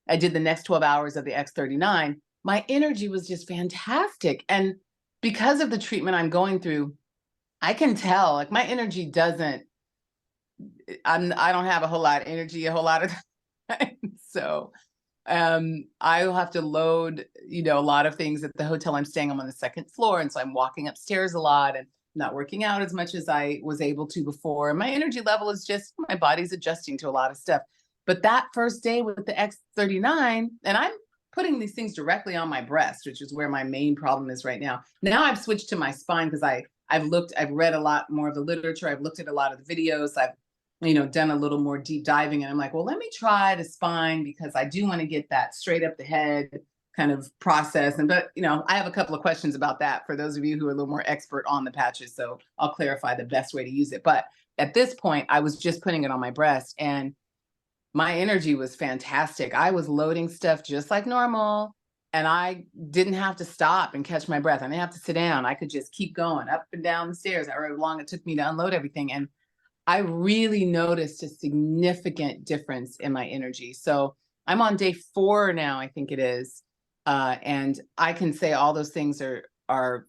I did the next 12 hours of the X39. My energy was just fantastic. And because of the treatment I'm going through, I can tell, like, my energy doesn't, I don't have a whole lot of energy a whole lot of time. So I'll have to load, a lot of things at the hotel I'm staying. I'm on the 2nd floor. And so I'm walking upstairs a lot and not working out as much as I was able to before. My energy level is just, my body's adjusting to a lot of stuff. But that first day with the X39, and I'm putting these things directly on my breast, which is where my main problem is right now. Now I've switched to my spine because I've read a lot more of the literature. I've looked at a lot of the videos. I've done a little more deep diving, and I'm like, well, let me try the spine because I do want to get that straight up the head kind of process. But I have a couple of questions about that for those of you who are a little more expert on the patches. So I'll clarify the best way to use it. But at this point, I was just putting it on my breast and my energy was fantastic. I was loading stuff just like normal, and I didn't have to stop and catch my breath. I didn't have to sit down. I could just keep going up and down the stairs, however long it took me to unload everything. And I really noticed a significant difference in my energy. So I'm on day 4 now, I think it is. And I can say all those things are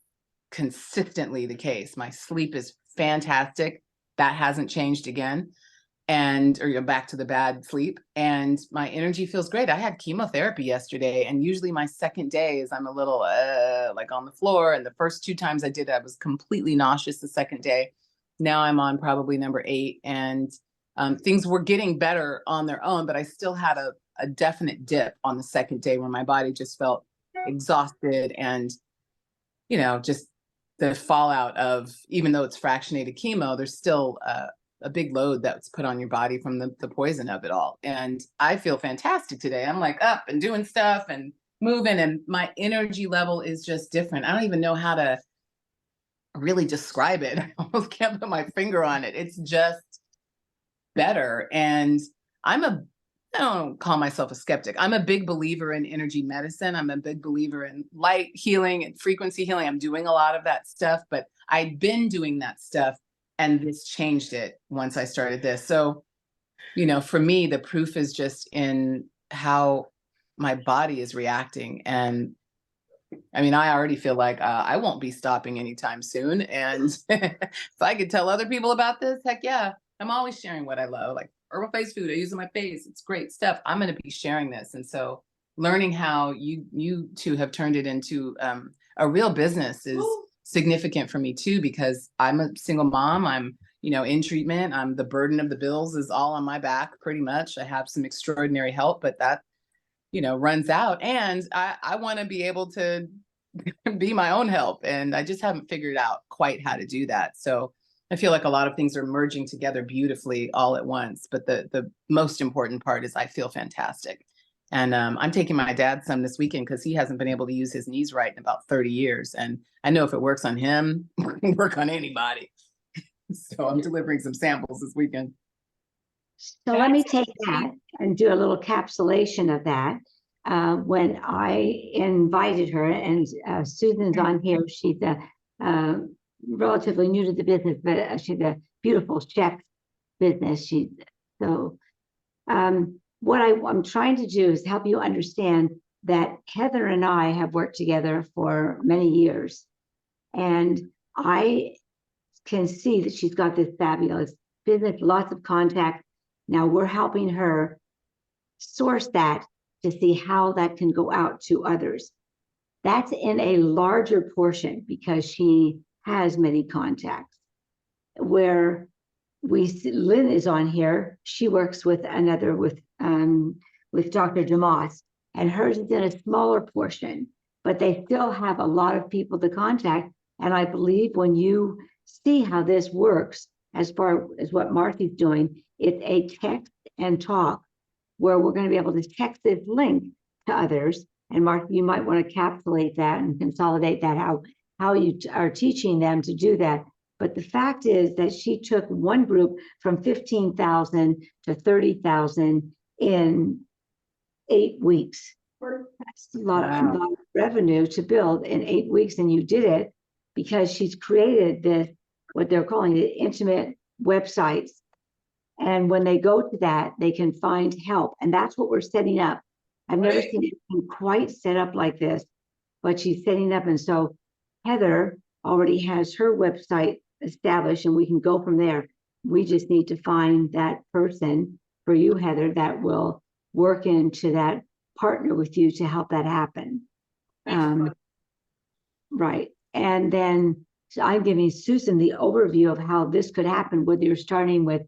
consistently the case. My sleep is fantastic. That hasn't changed again. Or back to the bad sleep. And my energy feels great. I had chemotherapy yesterday, and usually my second day is I'm a little like on the floor. And the first 2 times I did it, I was completely nauseous the second day. Now I'm on probably number 8, and things were getting better on their own, but I still had a definite dip on the second day when my body just felt exhausted, and just the fallout of, even though it's fractionated chemo, there's still a big load that's put on your body from the poison of it all. And I feel fantastic today. I'm like up and doing stuff and moving, and my energy level is just different. I don't even know how to really describe it. I almost can't put my finger on it. It's just better. And I don't call myself a skeptic. I'm a big believer in energy medicine. I'm a big believer in light healing and frequency healing. I'm doing a lot of that stuff, but I'd been doing that stuff, and this changed it once I started this. So, for me, the proof is just in how my body is reacting. And I mean, I already feel like I won't be stopping anytime soon. And if I could tell other people about this, heck yeah, I'm always sharing what I love. Like, herbal-based food I use on my face. It's great stuff. I'm going to be sharing this. And so learning how you two have turned it into a real business is significant for me too, because I'm a single mom. I'm, in treatment. The burden of the bills is all on my back pretty much. I have some extraordinary help, but that, runs out. And I want to be able to be my own help. And I just haven't figured out quite how to do that. So I feel like a lot of things are merging together beautifully all at once. But the most important part is I feel fantastic. And I'm taking my dad some this weekend because he hasn't been able to use his knees right in about 30 years. And I know if it works on him, it can work on anybody. So I'm delivering some samples this weekend. So let me take that and do a little capsulation of that. When I invited her, and Susan's on here, she's relatively new to the business, but she's a beautiful chef business. What I'm trying to do is help you understand that Heather and I have worked together for many years, and I can see that she's got this fabulous business, lots of contacts. Now we're helping her source that to see how that can go out to others. That's in a larger portion because she has many contacts. Where Lynn is on here, she works with with Dr. DeMoss, and hers is in a smaller portion, but they still have a lot of people to contact. And I believe when you see how this works, as far as what Marci's doing, it's a text and talk where we're going to be able to text this link to others. And Marci, you might want to capsulate that and consolidate that, how you are teaching them to do that. But the fact is that she took one group from 15,000 to 30,000 in 8 weeks. That's a lot of revenue to build in 8 weeks. And you did it because she's created this, what they're calling it, intimate websites. And when they go to that, they can find help. And that's what we're setting up. I've never seen anything quite set up like this, but she's setting up. And so Heather already has her website established, and we can go from there. We just need to find that person for you, Heather, that will work into that, partner with you to help that happen. Right. And then so I'm giving Susan the overview of how this could happen, whether you're starting with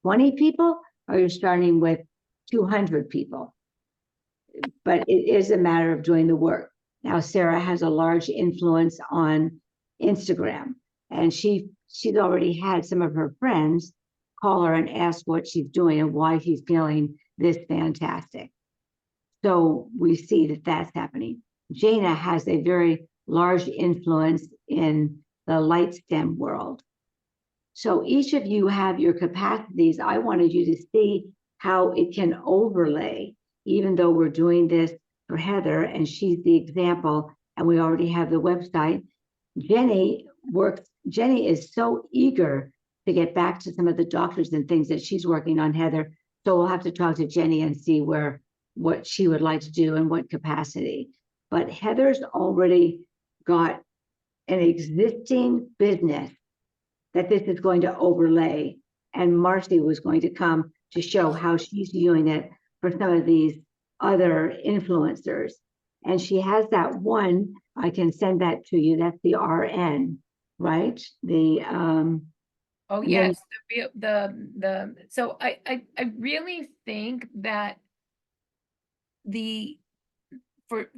20 people or you're starting with 200 people. But it is a matter of doing the work. Now, Sarah has a large influence on Instagram, and she's already had some of her friends call her and ask what she's doing and why she's feeling this fantastic. So we see that that's happening. Jana has a very large influence in the light STEM world. So each of you have your capacities. I wanted you to see how it can overlay, even though we're doing this for Heather and she's the example and we already have the website. Jenny is so eager to get back to some of the doctors and things that she's working on, Heather. So we'll have to talk to Jenny and see what she would like to do and what capacity. But Heather's already got an existing business that this is going to overlay. And Marci was going to come to show how she's doing it for some of these other influencers. And she has that one, I can send that to you. That's the RN, right? Oh yes, so I really think that for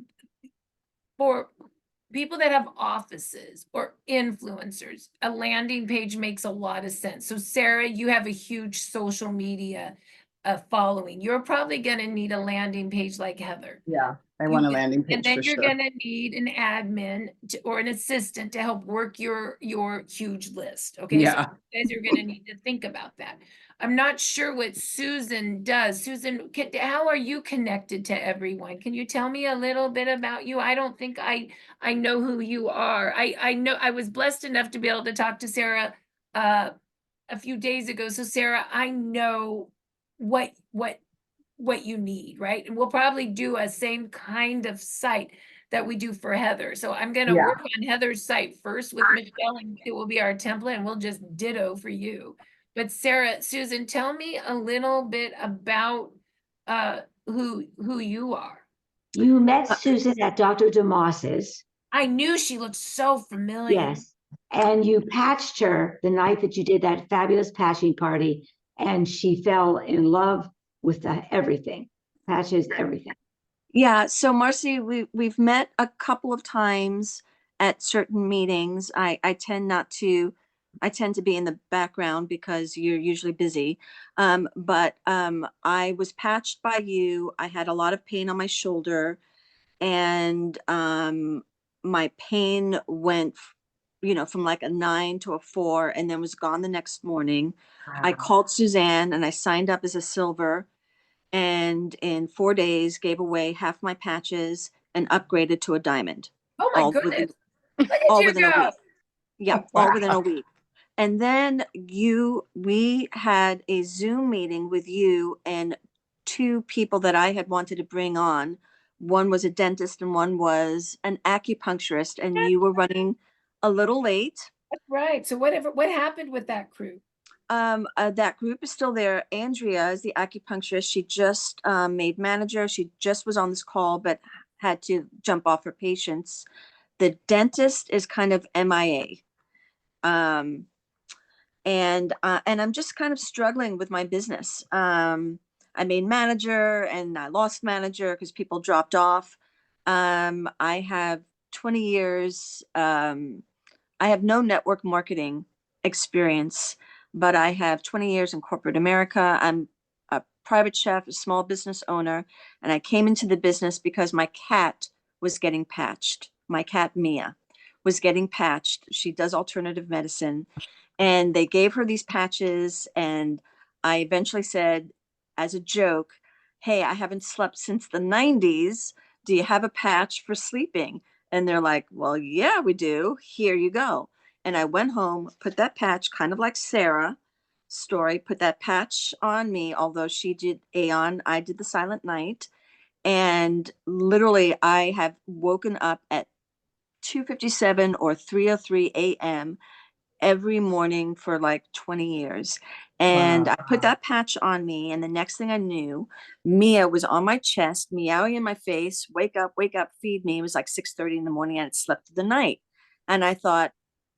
people that have offices or influencers, a landing page makes a lot of sense. So Sarah, you have a huge social media following. You're probably going to need a landing page like Heather. Yeah, I want a landing page. And then for you're sure. going to need an admin or an assistant to help work your huge list. Okay, Yeah. so you guys are going to need to think about that. I'm not sure what Susan does. Susan, how are you connected to everyone? Can you tell me a little bit about you? I don't think I know who you are. I know I was blessed enough to be able to talk to Sarah a few days ago. So Sarah, I know what you need, right? And we'll probably do a same kind of site that we do for Heather. So I'm going to work on Heather's site first with Michelle, and it will be our template, and we'll just ditto for you. But Sarah, Susan, tell me a little bit about who you are. You met Susan at Dr. DeMoss's. I knew she looked so familiar. Yes. And you patched her the night that you did that fabulous patching party, and she fell in love with everything. Patches, everything. Yeah, so Marcy, we've met a couple of times at certain meetings. I tend not to, I tend to be in the background because you're usually busy. But I was patched by you. I had a lot of pain on my shoulder, and my pain went, from like a 9 to a 4, and then was gone the next morning. I called Suzanne and I signed up as a silver, and in 4 days gave away half my patches and upgraded to a diamond. Oh my all goodness. within, Look at all you within a go. week. Yeah, Oh, all within wow. a week. And then we had a Zoom meeting with you and two people that I had wanted to bring on. One was a dentist and one was an acupuncturist, and you were running a little late. That's right. So what happened with that crew? That group is still there. Andrea is the acupuncturist. She just made manager. She just was on this call, but had to jump off her patients. The dentist is kind of MIA. And I'm just kind of struggling with my business. I made manager and I lost manager because people dropped off. I have 20 years. I have no network marketing experience, but I have 20 years in corporate America. I'm a private chef, a small business owner, and I came into the business because my cat was getting patched. My cat, Mia, was getting patched. She does alternative medicine, and they gave her these patches, and I eventually said, as a joke, "Hey, I haven't slept since the 90s. Do you have a patch for sleeping?" And they're like, "Well, yeah, we do. Here you go." And I went home, put that patch, kind of like Sarah story, put that patch on me, although she did Aeon, I did the Silent Night. And literally, I have woken up at 2:57 or 3:03 a.m. every morning for like 20 years. And I put that patch on me, and the next thing I knew, Mia was on my chest, meowing in my face, wake up, feed me. It was like 6:30 in the morning, and it slept through the night. And I thought,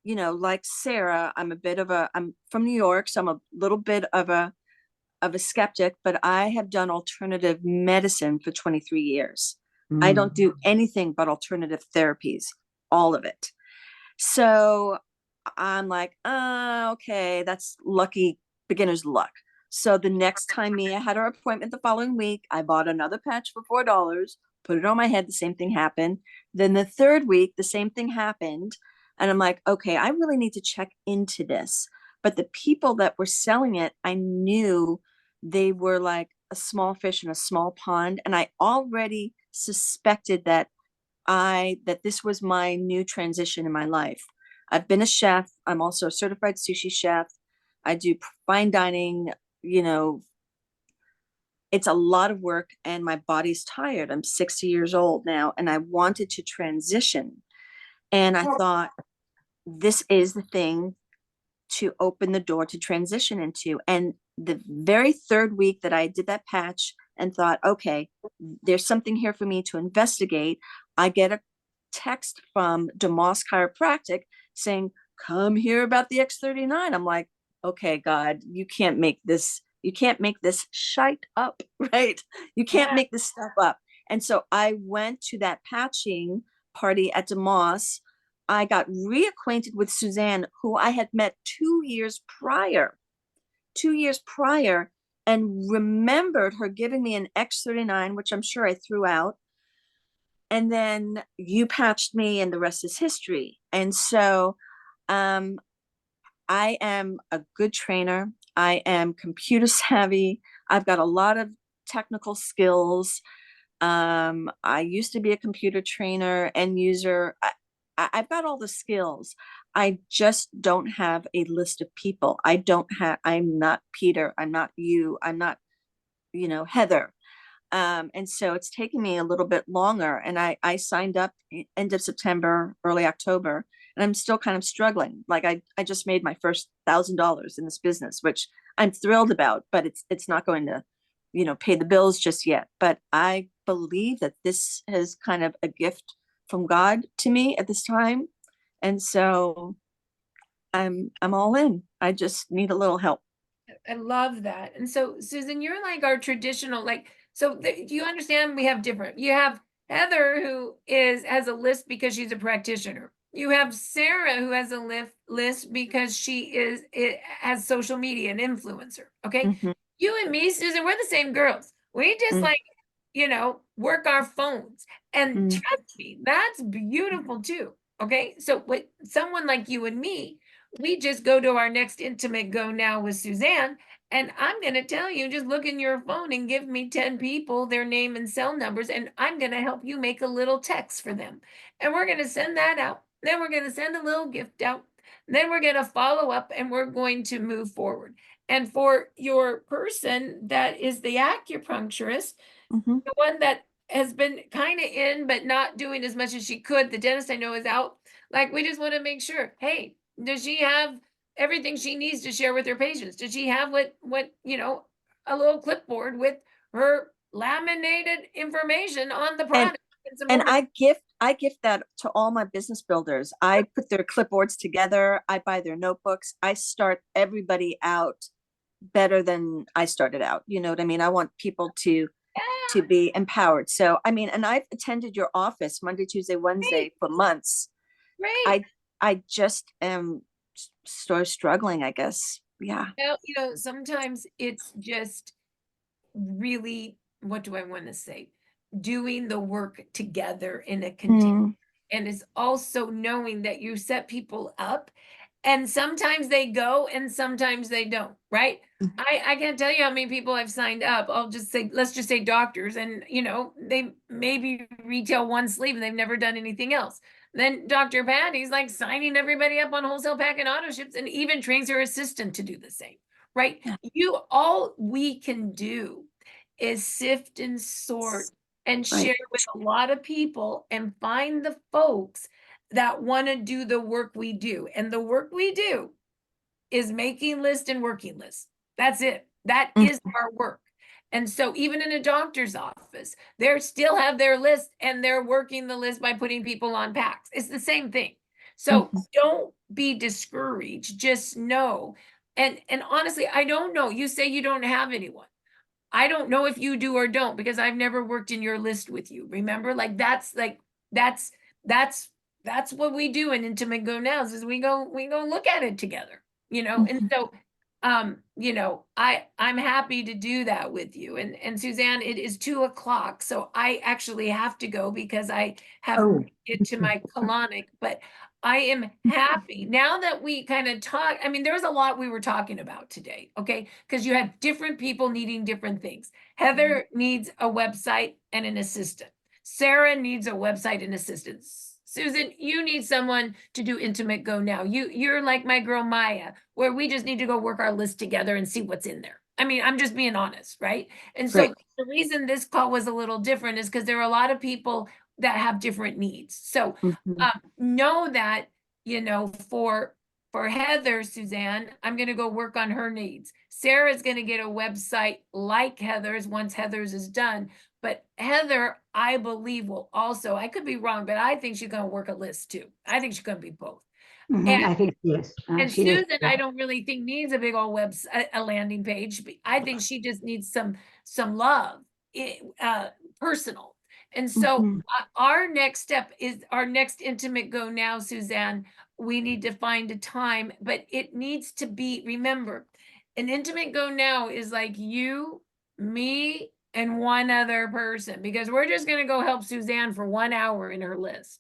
like Sarah, I'm from New York, so I'm a little bit of a skeptic, but I have done alternative medicine for 23 years. I don't do anything but alternative therapies, all of it. So I'm like, okay, that's lucky, beginner's luck. So the next time Mia had her appointment the following week, I bought another patch for $4, put it on my head. The same thing happened. Then the third week, the same thing happened. And I'm like, okay, I really need to check into this. But the people that were selling it, I knew they were like a small fish in a small pond. And I already suspected that this was my new transition in my life. I've been a chef. I'm also a certified sushi chef. I do fine dining. It's a lot of work and my body's tired. I'm 60 years old now, and I wanted to transition. And I thought, this is the thing to open the door to transition into. And the very third week that I did that patch and thought, okay, there's something here for me to investigate, I get a text from DeMoss Chiropractic saying, "Come hear about the X39." I'm like, okay, God, you can't make this shite up, right? You can't make this stuff up. And so I went to that patching party at DeMoss. I got reacquainted with Suzanne, who I had met 2 years prior, and remembered her giving me an X39, which I'm sure I threw out. And then you patched me, and the rest is history. And so I am a good trainer. I am computer savvy. I've got a lot of technical skills. I used to be a computer trainer, end user. I've got all the skills. I just don't have a list of people. I'm not Peter. I'm not you. I'm not, Heather. And so it's taking me a little bit longer. And I signed up end of September, early October, and I'm still kind of struggling. Like I just made my first $1,000 in this business, which I'm thrilled about, but it's not going to, pay the bills just yet. But I believe that this is kind of a gift from God to me at this time. And so I'm all in. I just need a little help. I love that. And so, Susan, you're like our traditional, like, so do you understand? We have different, you have Heather who has a list because she's a practitioner. You have Sarah who has a list because it has social media and influencer. Okay. Mhm, You and me, Susan, we're the same girls. We just Mm. work our phones. And Mm. trust me, that's beautiful too. Okay. So with someone like you and me, we just go to our next intimate go now with Suzanne. And I'm going to tell you, just look in your phone and give me 10 people, their name and cell numbers, and I'm going to help you make a little text for them. And we're going to send that out. Then we're going to send a little gift out. Then we're going to follow up and we're going to move forward. And for your person that is the acupuncturist, Mhm. the one that has been kind of in, but not doing as much as she could, the dentist I know is out. Like, we just want to make sure, hey, does she have everything she needs to share with her patients? Does she have a little clipboard with her laminated information on the And product? some and over- I gift that to all my business builders. I put their clipboards together. I buy their notebooks. I start everybody out better than I started out. You know what I mean? I want people to Yeah, be empowered. So I mean, and I've attended your office Monday, Tuesday, Wednesday for months. great. I just am struggling, I guess. Yeah. Well, sometimes it's just really, what do I want to say? Doing the work together in a continuum. Mm. And it's also knowing that you set people up and sometimes they go and sometimes they don't, right? Mhm. I can't tell you how many people I've signed up. I'll just say, let's just say doctors, and they maybe retail one sleeve and they've never done anything else. Then Dr. Patty's like signing everybody up on wholesale pack and auto ships and even trains her assistant to do the same, right? Yeah. All we can do is sift and sort and Right. share with a lot of people and find the folks that want to do the work we do. And the work we do is making lists and working lists. That's it. That Mm. is our work. And so even in a doctor's office, they still have their list and they're working the list by putting people on packs. It's the same thing. So Mhm. don't be discouraged. Just know. And honestly, I don't know. You say you don't have anyone. I don't know if you do or don't because I've never worked in your list with you. Remember, that's that's that's what we do in Intimate Go Nows is we go look at it together, And Mhm. so I'm happy to do that with you. And Suzanne, it is 2:00, so I actually have to go because I have Oh. it to my colonic, but I am happy now that we kind of talk. I mean, there was a lot we were talking about today, okay? Because you had different people needing different things. Heather needs a website and an assistant. Sarah needs a website and assistance. Susan, you need someone to do Intimate Go Now. You're like my girl Maya, where we just need to go work our list together and see what's in there. I mean, I'm just being honest, right? And so Right. the reason this call was a little different is because there are a lot of people that have different needs. So Mhm. know that, for Heather, Suzanne, I'm going to go work on her needs. Sarah's going to get a website like Heather's once Heather's is done. But Heather, I believe, will also, I could be wrong, but I think she's going to work a list too. I think she's going to be both. Mhm, And I think she is. and She is. Susan, I don't really think needs a big old website, a landing page. I think she just needs some love, personal. And so Mhm. our next step is our next Intimate Go Now, Suzanne. We need to find a time, but it needs to be, remember, an Intimate Go Now is like you, me, and one other person, because we're just going to go help Suzanne for 1 hour in her list.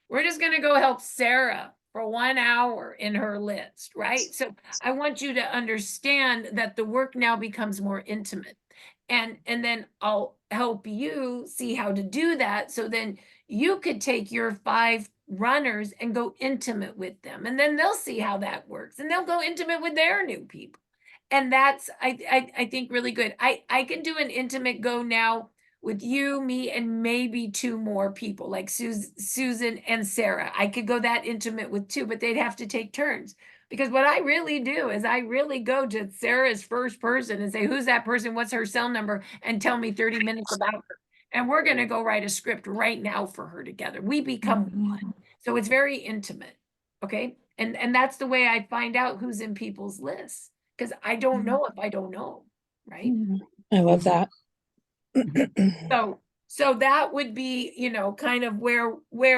We're just going to go help Sarah for 1 hour in her list, right? So I want you to understand that the work now becomes more intimate. And then I'll help you see how to do that. So then you could take your 5 runners and go intimate with them. And then they'll see how that works. And they'll go intimate with their new people. And that's I think really good. I can do an Intimate Go Now with you, me, and maybe two more people, like Susan and Sarah. I could go that intimate with two, but they'd have to take turns. Because what I really do is I really go to Sarah's first person and say, who's that person? What's her cell number? And tell me 30 minutes about her. And we're going to go write a script right now for her together. We become one. So it's very intimate. Okay. And that's the way I find out who's in people's lists. Because I don't know if I don't know. Right. I love that. So that would be, you know, kind of where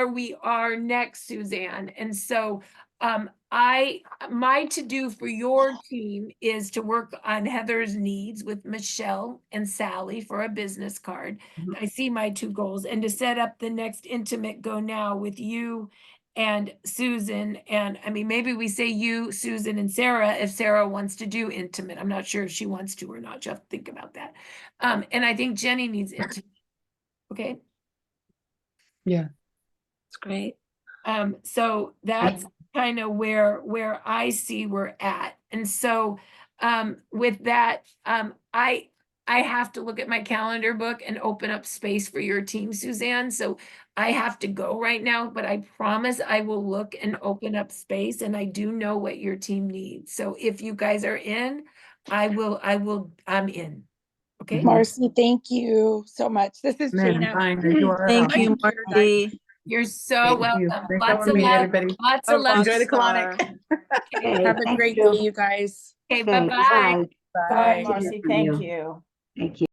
we are next, Suzanne. And so my to-do for your team is to work on Heather's needs with Michelle and Sally for a business card. Mhm. I see my two goals, and to set up the next intimate go now with you and Susan. And I mean, maybe we say you, Susan, and Sarah if Sarah wants to do intimate. I'm not sure if she wants to or not. Just think about that. And I think Jenny needs intimate. Okay. Yeah. It's great. So that's kind of where I see we're at. And so with that, I have to look at my calendar book and open up space for your team, Suzanne. So I have to go right now, but I promise I will look and open up space, and I do know what your team needs. So if you guys are in, I'm in. Okay. Marcy, thank you so much. This is Man, Gina. reminder, you are Thank you, welcome. Marcy. You're so Thank you. welcome. Thanks Lots for of meeting love. everybody. Lots A of love. Enjoy the rock colonic. star. Okay, Have a Thank great you. day, you guys. okay, Okay, bye-bye. bye. Bye. Good to hear Marcy, from thank you. you. Thank you.